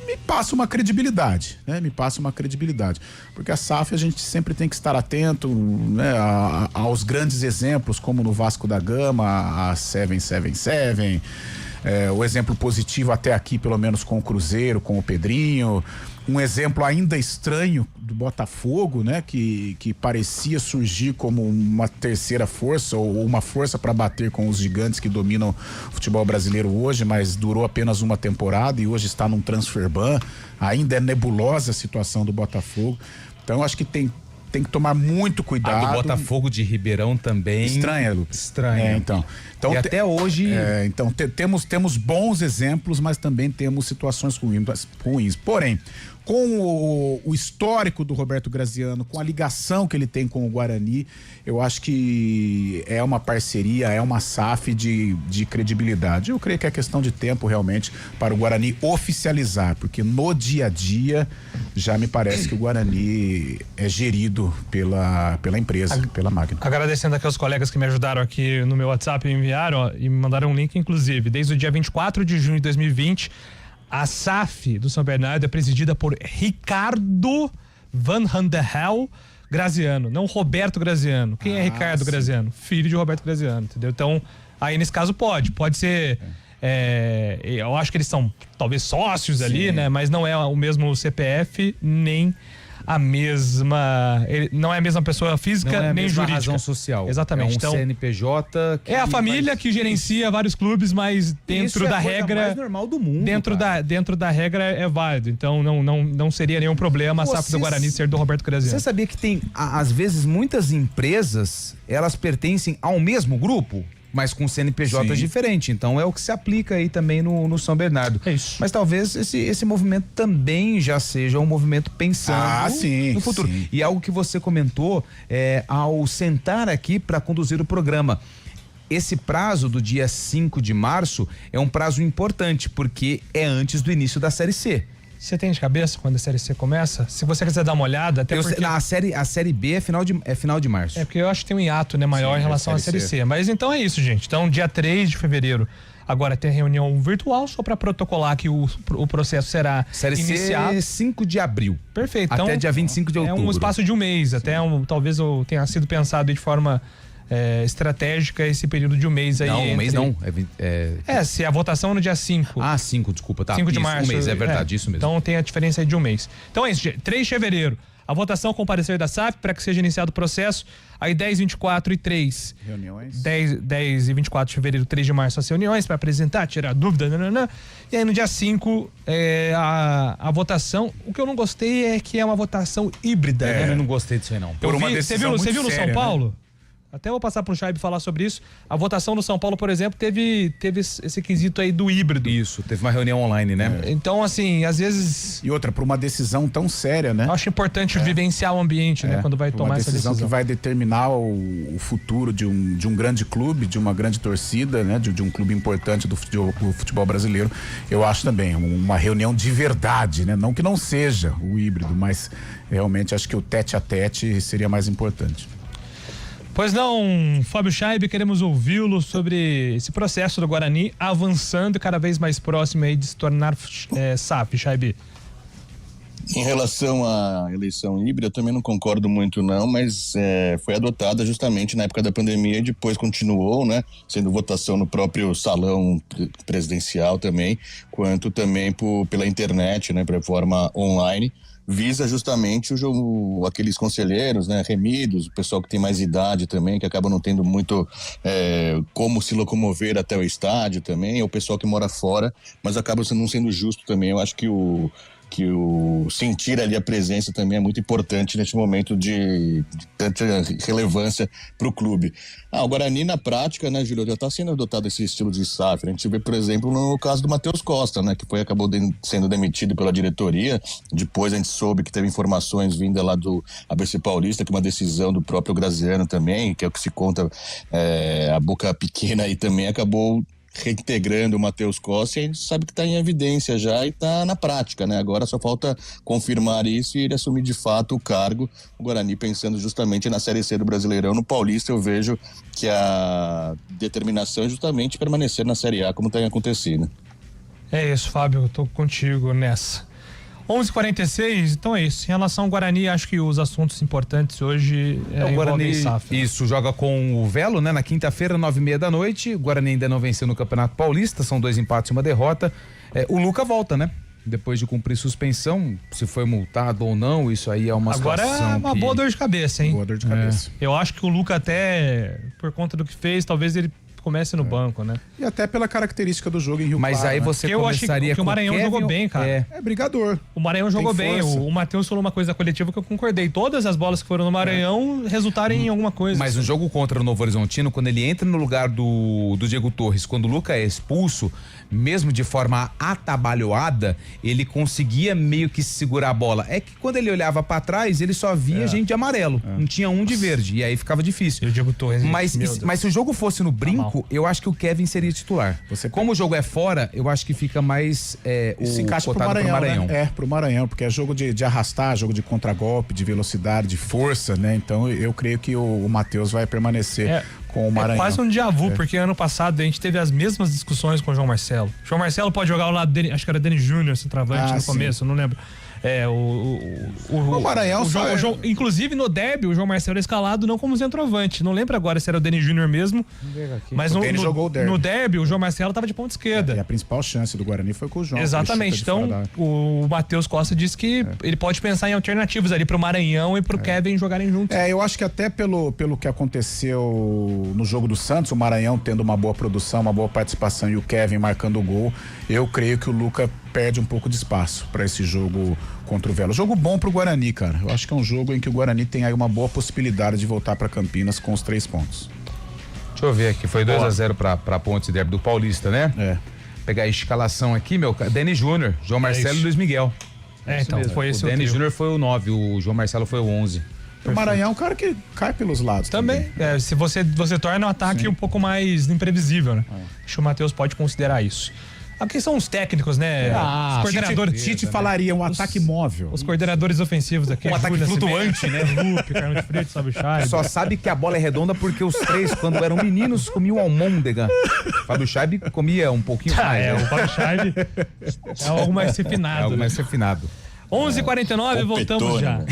me passa uma credibilidade, né? Porque a SAF a gente sempre tem que estar atento, né, aos grandes exemplos, como no Vasco da Gama, a 777, o exemplo positivo até aqui, pelo menos com o Cruzeiro, com o Pedrinho. Um exemplo ainda estranho do Botafogo, né? Que parecia surgir como uma terceira força ou uma força para bater com os gigantes que dominam o futebol brasileiro hoje, mas durou apenas uma temporada e hoje está num transfer ban. Ainda é nebulosa a situação do Botafogo. Então acho que tem que tomar muito cuidado. A do Botafogo de Ribeirão também. Estranha, Lucas. Estranha. Então e até hoje. Então temos bons exemplos, mas também temos situações ruins. Porém, com o histórico do Roberto Graziano, com a ligação que ele tem com o Guarani, eu acho que é uma parceria, é uma SAF de credibilidade. Eu creio que é questão de tempo realmente para o Guarani oficializar, porque no dia a dia já me parece que o Guarani é gerido pela empresa, pela Magna. Agradecendo aqui aos colegas que me ajudaram aqui no meu WhatsApp, me enviaram e me mandaram um link, inclusive, desde o dia 24 de junho de 2020, a SAF do São Bernardo é presidida por Ricardo Van Handel Graziano, não Roberto Graziano. Quem é Ricardo Graziano? Filho de Roberto Graziano, entendeu? Então, aí nesse caso pode ser, eu acho que eles são talvez sócios ali, né? Mas não é o mesmo CPF, nem a mesma, não é a mesma pessoa física, não é a nem mesma jurídica. Razão social. Exatamente. É um CNPJ. É a família que gerencia vários clubes, mas dentro da regra, mais normal do mundo. Dentro da regra é válido. Então não seria nenhum problema a SAF do Guarani ser do Roberto Graziano. Você sabia que tem, às vezes, muitas empresas, elas pertencem ao mesmo grupo, mas com CNPJs diferentes. Então é o que se aplica aí também no São Bernardo. É isso. Mas talvez esse movimento também já seja um movimento pensando no futuro. Sim. E algo que você comentou ao sentar aqui para conduzir o programa. Esse prazo do dia 5 de março é um prazo importante, porque é antes do início da Série C. Você tem de cabeça quando a Série C começa? Se você quiser dar uma olhada, até porque... A Série B é final de março. É porque eu acho que tem um hiato, né, maior em relação à Série C. Mas então é isso, gente. Então, dia 3 de fevereiro, agora tem reunião virtual, só para protocolar que o processo será Série iniciado. C 5 de abril. Perfeito. Até então, dia 25 de outubro. É um espaço de um mês, talvez tenha sido pensado de forma estratégica esse período de um mês aí. Não, um mês não. Se a votação é no dia 5. 5, desculpa, tá. 5 de março. Um mês, é verdade, isso mesmo. Então tem a diferença aí de um mês. Então é isso, 3 de fevereiro. A votação com o parecer da SAF para que seja iniciado o processo. Aí 10, 24 e 3. Reuniões. 10 e 24 de fevereiro, 3 de março, as reuniões para apresentar, tirar dúvida. Nananã. E aí no dia 5, a votação. O que eu não gostei é que é uma votação híbrida. Né? Eu não gostei disso aí, não. Você viu no São Paulo? Né? Até vou passar pro Chaib falar sobre isso. A votação no São Paulo, por exemplo, teve esse quesito aí do híbrido. Isso, teve uma reunião online, né? Então, assim, às vezes... E outra, para uma decisão tão séria, né? Eu acho importante vivenciar o ambiente, né? Quando vai tomar essa decisão. Que vai determinar o futuro de um grande clube, de uma grande torcida, né? De um clube importante do futebol brasileiro. Eu acho também uma reunião de verdade, né? Não que não seja o híbrido, mas realmente acho que o tete a tete seria mais importante. Pois não, Fábio Chaib, queremos ouvi-lo sobre esse processo do Guarani avançando e cada vez mais próximo aí de se tornar SAF, Chaib. Em relação à eleição híbrida, eu também não concordo muito não, mas foi adotada justamente na época da pandemia e depois continuou, né, sendo votação no próprio salão presidencial também, quanto também pela internet, né, para forma online. Visa justamente aqueles conselheiros, né, remidos, o pessoal que tem mais idade também, que acabam não tendo muito como se locomover até o estádio também, ou o pessoal que mora fora, mas acaba não sendo justo também. Eu acho que o sentir ali a presença também é muito importante neste momento de tanta relevância para o clube. O Guarani na prática, né, Júlio, já está sendo adotado esse estilo de SAF. A gente vê, por exemplo, no caso do Matheus Costa, né, que acabou sendo demitido pela diretoria. Depois a gente soube que teve informações vindas lá do ABC Paulista, que uma decisão do próprio Graziano também, que é o que se conta, a boca pequena aí também acabou reintegrando o Matheus Costa, e a gente sabe que está em evidência já e está na prática, né? Agora só falta confirmar isso e ele assumir de fato o cargo. O Guarani pensando justamente na Série C do Brasileirão. No Paulista eu vejo que a determinação é justamente permanecer na Série A como tem acontecido. É isso, Fábio, eu tô contigo nessa. 11h46, então é isso. Em relação ao Guarani, acho que os assuntos importantes hoje o Guarani, SAF, né? Isso, joga com o Velo, né? Na quinta-feira, 9h30 da noite. O Guarani ainda não venceu no Campeonato Paulista, são 2 empates e uma derrota. O Luca volta, né? Depois de cumprir suspensão, se foi multado ou não, isso aí é uma situação. Agora é uma boa dor de cabeça, hein? Boa dor de cabeça. Eu acho que o Luca até, por conta do que fez, talvez ele comece no banco, né? E até pela característica do jogo em Rio Claro. Mas aí você começaria que o Maranhão jogou bem, cara. É brigador. O Maranhão jogou bem. O Matheus falou uma coisa coletiva que eu concordei. Todas as bolas que foram no Maranhão resultaram em alguma coisa. Mas no jogo contra o Novo Horizontino, quando ele entra no lugar do Diego Torres, quando o Luca é expulso, mesmo de forma atabalhoada, ele conseguia meio que segurar a bola. É que quando ele olhava pra trás, ele só via gente de amarelo. Não tinha um de verde. E aí ficava difícil. E o Diego Torres. Mas se o jogo fosse no brinco, eu acho que o Kevin seria titular. Como o jogo é fora, eu acho que fica mais se encaixa pro Maranhão. Né? Pro Maranhão, porque é jogo de arrastar, jogo de contragolpe, de velocidade, de força, né? Então eu creio que o Matheus vai permanecer com o Maranhão. É quase um déjà vu, porque ano passado a gente teve as mesmas discussões com o João Marcelo. O João Marcelo pode jogar ao lado dele, acho que era Denis Júnior, centroavante no começo, não lembro. O Maranhão inclusive no derby, o João Marcelo é escalado não como centroavante. Não lembro agora se era o Denis Júnior mesmo. Mas no derby, o João Marcelo estava de ponta esquerda. E a principal chance do Guarani foi com o João. Exatamente. Então, o Matheus Costa disse que ele pode pensar em alternativas ali pro Maranhão e pro Kevin jogarem juntos. Eu acho que até pelo que aconteceu no jogo do Santos, o Maranhão tendo uma boa produção, uma boa participação e o Kevin marcando o gol, eu creio que o Luca perde um pouco de espaço para esse jogo contra o Velo. Jogo bom pro Guarani, cara. Eu acho que é um jogo em que o Guarani tem aí uma boa possibilidade de voltar para Campinas com os 3 pontos. Deixa eu ver aqui, foi 2-0 pra Ponte Derby do Paulista, né? Pegar a escalação aqui, Denis Júnior, João Marcelo e Luiz Miguel. Então, foi esse o Denis Júnior foi o 9, o João Marcelo foi o 11. O Maranhão é um cara que cai pelos lados. Também. Se você torna o ataque um pouco mais imprevisível, né? Acho que o Matheus pode considerar isso. Aqui são os técnicos, né? Os coordenadores. Tite falaria um ataque móvel. Os coordenadores ofensivos aqui. Um ataque flutuante, né? Lupe, Carlos de Freitas, Fábio Chaib. Só sabe que a bola é redonda porque os 3, quando eram meninos, comiam almôndega. Fábio Chaib comia um pouquinho mais. O Fábio Chaib é algo mais refinado. É algo mais refinado. 11h49, voltamos já.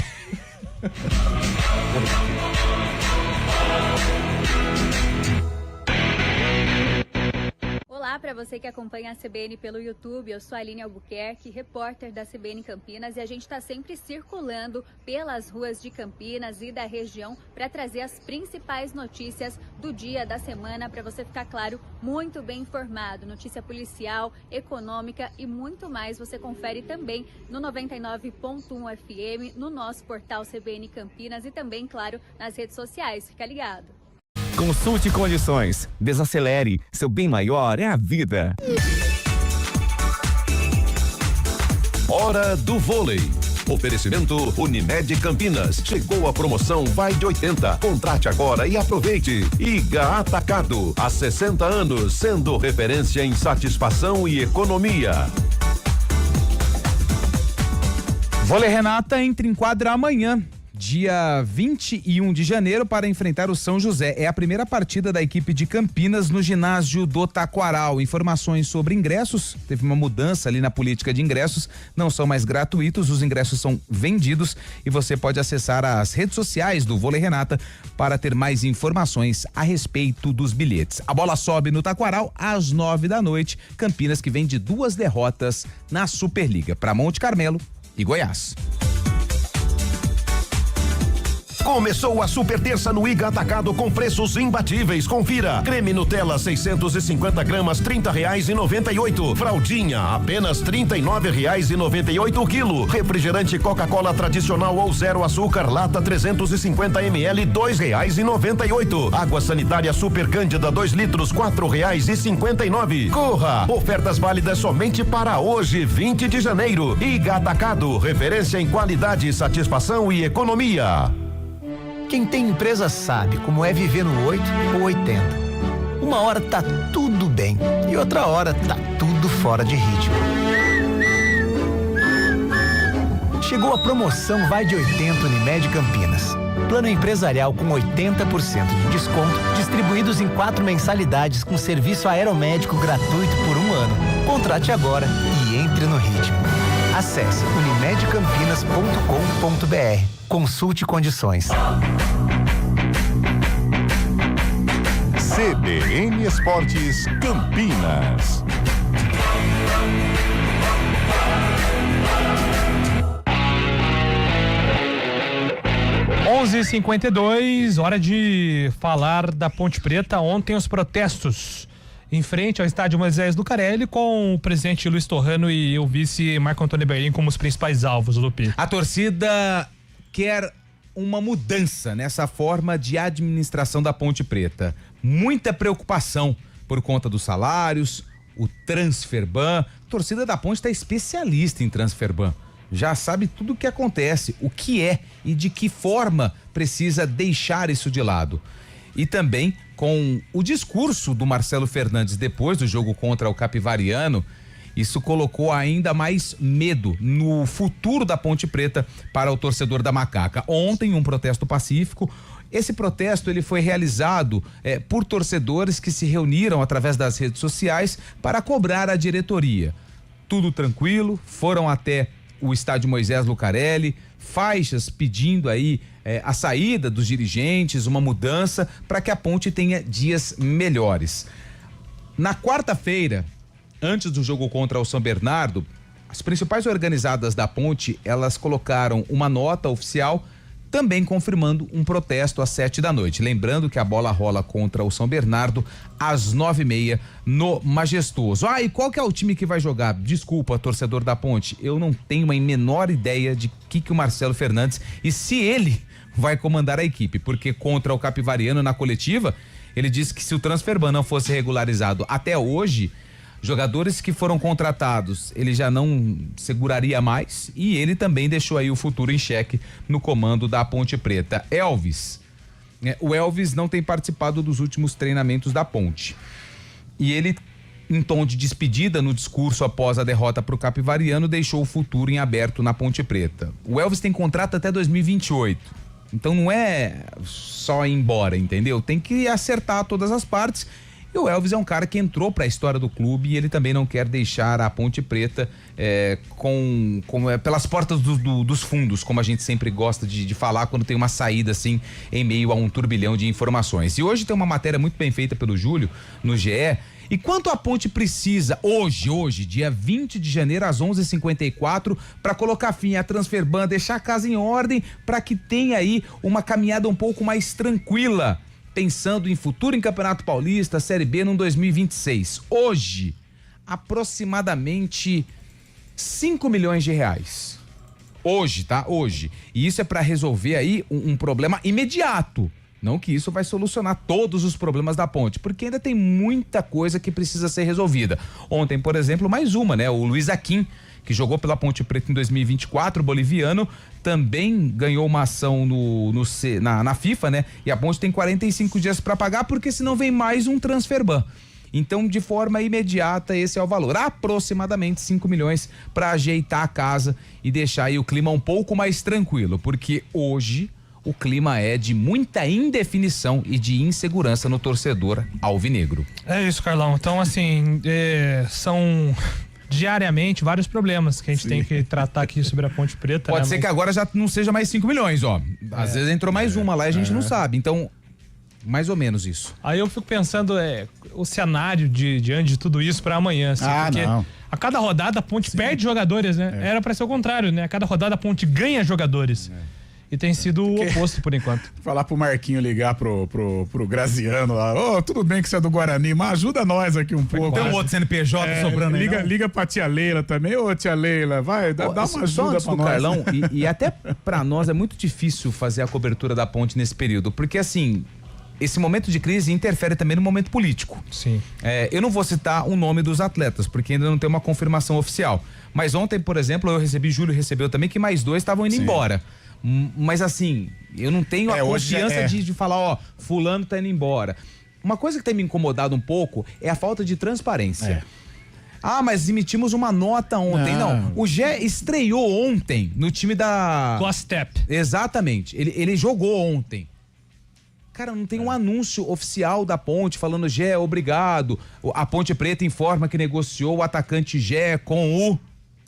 Olá, para você que acompanha a CBN pelo YouTube. Eu sou a Aline Albuquerque, repórter da CBN Campinas, e a gente está sempre circulando pelas ruas de Campinas e da região para trazer as principais notícias do dia, da semana, para você ficar, claro, muito bem informado. Notícia policial, econômica e muito mais você confere também no 99.1 FM, no nosso portal CBN Campinas e também, claro, nas redes sociais. Fica ligado. Consulte condições. Desacelere. Seu bem maior é a vida. Hora do vôlei. Oferecimento Unimed Campinas. Chegou a promoção Vai de 80. Contrate agora e aproveite. Iga Atacado. Há 60 anos, sendo referência em satisfação e economia. Vôlei Renata entra em quadra amanhã, dia 21 de janeiro, para enfrentar o São José. É a primeira partida da equipe de Campinas no ginásio do Taquaral. Informações sobre ingressos: teve uma mudança ali na política de ingressos, não são mais gratuitos, os ingressos são vendidos e você pode acessar as redes sociais do Vôlei Renata para ter mais informações a respeito dos bilhetes. A bola sobe no Taquaral às 9 da noite. Campinas, que vem de 2 derrotas na Superliga para Monte Carmelo e Goiás. Começou a super terça no Iga Atacado com preços imbatíveis. Confira: creme Nutella 650 gramas, R$30,98. Fraldinha, apenas R$39,98 o quilo. Refrigerante Coca-Cola tradicional ou zero açúcar, lata 350 ml, R$2,98. Água sanitária Super Cândida 2 litros, R$4,59. Corra! Ofertas válidas somente para hoje, 20 de janeiro. Iga Atacado, referência em qualidade, satisfação e economia. Quem tem empresa sabe como é viver no 8 ou 80. Uma hora tá tudo bem e outra hora tá tudo fora de ritmo. Chegou a promoção Vai de 80 Unimed Campinas. Plano empresarial com 80% de desconto, distribuídos em 4 mensalidades com serviço aeromédico gratuito por 1 ano. Contrate agora e entre no ritmo. Acesse unimedcampinas.com.br. Consulte condições. CBN Esportes Campinas. Onze h 52, hora de falar da Ponte Preta. Ontem os protestos em frente ao estádio Moisés Lucarelli, com o presidente Luiz Torrano e o vice Marco Antônio Berlim como os principais alvos, Lupi. A torcida quer uma mudança nessa forma de administração da Ponte Preta. Muita preocupação por conta dos salários, o transferban. A torcida da Ponte está especialista em transferban. Já sabe tudo o que acontece, o que é e de que forma precisa deixar isso de lado. E também com o discurso do Marcelo Fernandes depois do jogo contra o Capivariano, isso colocou ainda mais medo no futuro da Ponte Preta para o torcedor da Macaca. Ontem, um protesto pacífico. Esse protesto ele foi realizado por torcedores que se reuniram através das redes sociais para cobrar a diretoria. Tudo tranquilo, foram até o estádio Moisés Lucarelli, faixas pedindo aí a saída dos dirigentes, uma mudança para que a Ponte tenha dias melhores. Na quarta-feira, antes do jogo contra o São Bernardo, as principais organizadas da Ponte, elas colocaram uma nota oficial também confirmando um protesto às 7 da noite. Lembrando que a bola rola contra o São Bernardo às 9h30 no Majestoso. E qual que é o time que vai jogar? Desculpa, torcedor da Ponte, eu não tenho a menor ideia de que o Marcelo Fernandes e se ele vai comandar a equipe, porque contra o Capivariano na coletiva, ele disse que se o transferban não fosse regularizado até hoje, jogadores que foram contratados, ele já não seguraria mais e ele também deixou aí o futuro em xeque no comando da Ponte Preta. Elvis, o Elvis não tem participado dos últimos treinamentos da Ponte e ele, em tom de despedida no discurso após a derrota para o Capivariano, deixou o futuro em aberto na Ponte Preta. O Elvis tem contrato até 2028, então não é só ir embora, entendeu? Tem que acertar todas as partes. E o Elvis é um cara que entrou para a história do clube e ele também não quer deixar a Ponte Preta pelas portas dos fundos, como a gente sempre gosta de falar quando tem uma saída assim em meio a um turbilhão de informações. E hoje tem uma matéria muito bem feita pelo Júlio no GE E quanto a Ponte precisa hoje, dia 20 de janeiro, às 11h54, para colocar fim à transferban, deixar a casa em ordem, para que tenha aí uma caminhada um pouco mais tranquila, pensando em futuro em Campeonato Paulista, Série B no 2026. Hoje, aproximadamente 5 milhões de reais. Hoje, tá? Hoje. E isso é para resolver aí um problema imediato. Não que isso vai solucionar todos os problemas da Ponte, porque ainda tem muita coisa que precisa ser resolvida. Ontem, por exemplo, mais uma, né? O Luiz Aquim, que jogou pela Ponte Preta em 2024, boliviano, também ganhou uma ação na FIFA, né? E a Ponte tem 45 dias para pagar, porque senão vem mais um transferban. Então, de forma imediata, esse é o valor. Aproximadamente 5 milhões para ajeitar a casa e deixar aí o clima um pouco mais tranquilo, porque hoje o clima é de muita indefinição e de insegurança no torcedor alvinegro. É isso, Carlão. Então, assim, são diariamente vários problemas que a gente tem que tratar aqui sobre a Ponte Preta. Pode ser que agora já não seja mais 5 milhões, ó. Às vezes entrou mais uma lá e a gente não sabe. Então, mais ou menos isso. Aí eu fico pensando o cenário diante de tudo isso para amanhã, assim, porque não. a cada rodada a Ponte perde jogadores, né? Era para ser o contrário, né? A cada rodada a Ponte ganha jogadores. E tem sido o oposto por enquanto. Falar pro Marquinho ligar pro Graziano lá, tudo bem que você é do Guarani, mas ajuda nós aqui um pouco. Tem um outro CNPJ sobrando aí, liga pra tia Leila também, tia Leila, vai, dá uma ajuda pra nós. Carlão, e até pra nós é muito difícil fazer a cobertura da Ponte nesse período, porque assim, esse momento de crise interfere também no momento político. Sim. Eu não vou citar o nome dos atletas, porque ainda não tem uma confirmação oficial, mas ontem, por exemplo, eu recebi, Júlio recebeu também, que mais 2 estavam indo embora. Mas assim, eu não tenho a confiança de falar, fulano tá indo embora. Uma coisa que tem me incomodado um pouco é a falta de transparência. Mas emitimos uma nota ontem. Não, o Gé estreou ontem no time da... Gostep. Exatamente, ele jogou ontem. Cara, não tem um anúncio oficial da Ponte falando Gé, obrigado. A Ponte Preta informa que negociou o atacante Gé com o...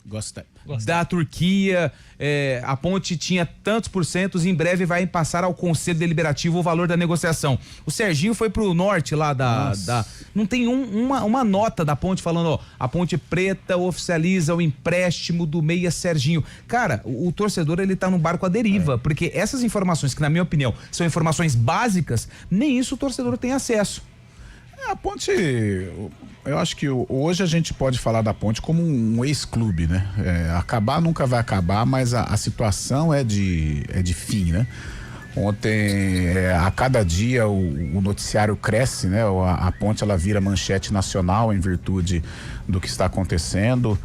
Gostep. Da Turquia, a Ponte tinha tantos %, em breve vai passar ao Conselho Deliberativo o valor da negociação. O Serginho foi pro norte lá não tem uma nota da Ponte falando, a Ponte Preta oficializa o empréstimo do meia Serginho. Cara, o torcedor, ele tá num barco à deriva, porque essas informações, que na minha opinião são informações básicas, nem isso o torcedor tem acesso. A Ponte, eu acho que hoje a gente pode falar da Ponte como um ex-clube, né? Acabar nunca vai acabar, mas a situação é de fim, né? Ontem, a cada dia o noticiário cresce, né? A Ponte, ela vira manchete nacional em virtude do que está acontecendo.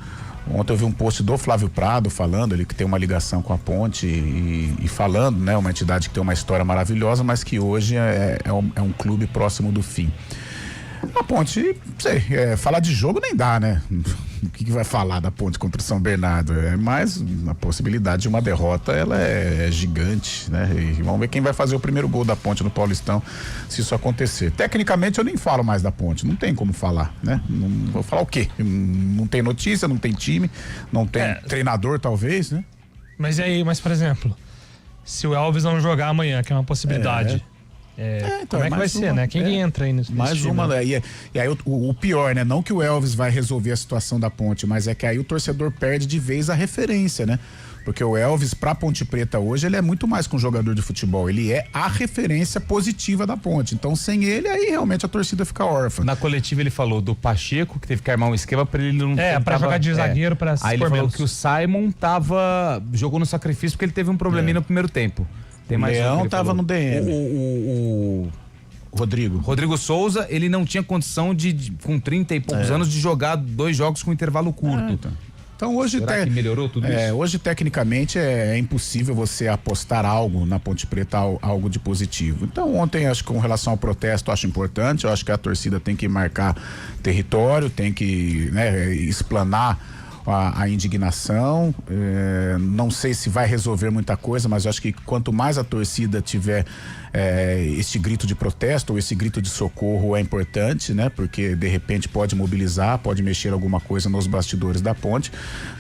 Ontem eu vi um post do Flávio Prado falando, ele que tem uma ligação com a Ponte e falando, né? Uma entidade que tem uma história maravilhosa, mas que hoje é um clube próximo do fim. A Ponte, não sei, falar de jogo nem dá, né? O que vai falar da Ponte contra o São Bernardo? Mas a possibilidade de uma derrota, ela é gigante, né? E vamos ver quem vai fazer o primeiro gol da Ponte no Paulistão, se isso acontecer. Tecnicamente, eu nem falo mais da Ponte, não tem como falar, né? Não vou falar o quê? Não tem notícia, não tem time, não tem treinador, talvez, né? Mas e aí, por exemplo, se o Elvis não jogar amanhã, que é uma possibilidade... Então, como é que vai ser, né? Quem entra aí nesse mais time, uma, né? E aí o pior, né? Não que o Elvis vai resolver a situação da Ponte, mas é que aí o torcedor perde de vez a referência, né? Porque o Elvis, pra Ponte Preta hoje, ele é muito mais que um jogador de futebol. Ele é a referência positiva da Ponte. Então, sem ele, aí realmente a torcida fica órfã. Na coletiva ele falou do Pacheco, que teve que armar um esquema pra ele não... pra jogar de zagueiro, pra se Aí ele pôr falou menos. que o Simon jogou no sacrifício porque ele teve um probleminha no primeiro tempo. Tem mais Leão tava no DM. O Rodrigo Souza, ele não tinha condição com 30 e poucos anos de jogar 2 jogos com intervalo curto. Então hoje Será que melhorou tudo isso? Hoje tecnicamente é impossível você apostar algo na Ponte Preta, algo de positivo. Então ontem, acho que com relação ao protesto, acho importante, eu acho que a torcida tem que marcar território, tem que, né, explanar a indignação. Não sei se vai resolver muita coisa, mas eu acho que quanto mais a torcida tiver esse grito de protesto ou esse grito de socorro, é importante, né? Porque de repente pode mobilizar, pode mexer alguma coisa nos bastidores da Ponte.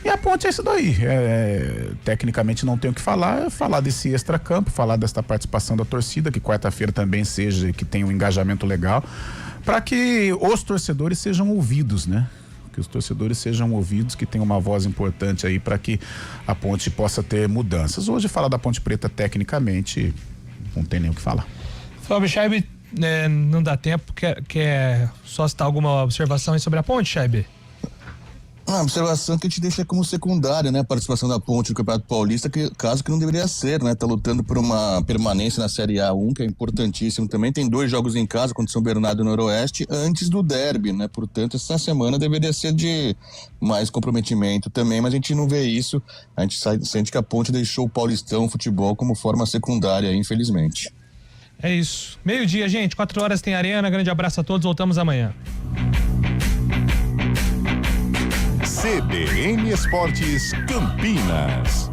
E a Ponte é isso daí. Tecnicamente não tenho o que falar desse extracampo, falar desta participação da torcida, que quarta-feira também seja, que tenha um engajamento legal, para que os torcedores sejam ouvidos, né? Que os torcedores sejam ouvidos, que tenham uma voz importante aí para que a Ponte possa ter mudanças. Hoje falar da Ponte Preta tecnicamente não tem nem o que falar. Fábio Scheibe, não dá tempo, quer só citar alguma observação aí sobre a Ponte, Scheibe? Uma observação que a gente deixa como secundária, né? A participação da Ponte no Campeonato Paulista, caso que não deveria ser, né? Tá lutando por uma permanência na Série A1, que é importantíssimo também. Tem 2 jogos em casa contra São Bernardo e Noroeste antes do derby, né? Portanto, essa semana deveria ser de mais comprometimento também, mas a gente não vê isso. A gente sente que a Ponte deixou o Paulistão, o futebol, como forma secundária, infelizmente. É isso. 12:00, gente. 4 horas tem Arena. Grande abraço a todos. Voltamos amanhã. CBN Esportes Campinas.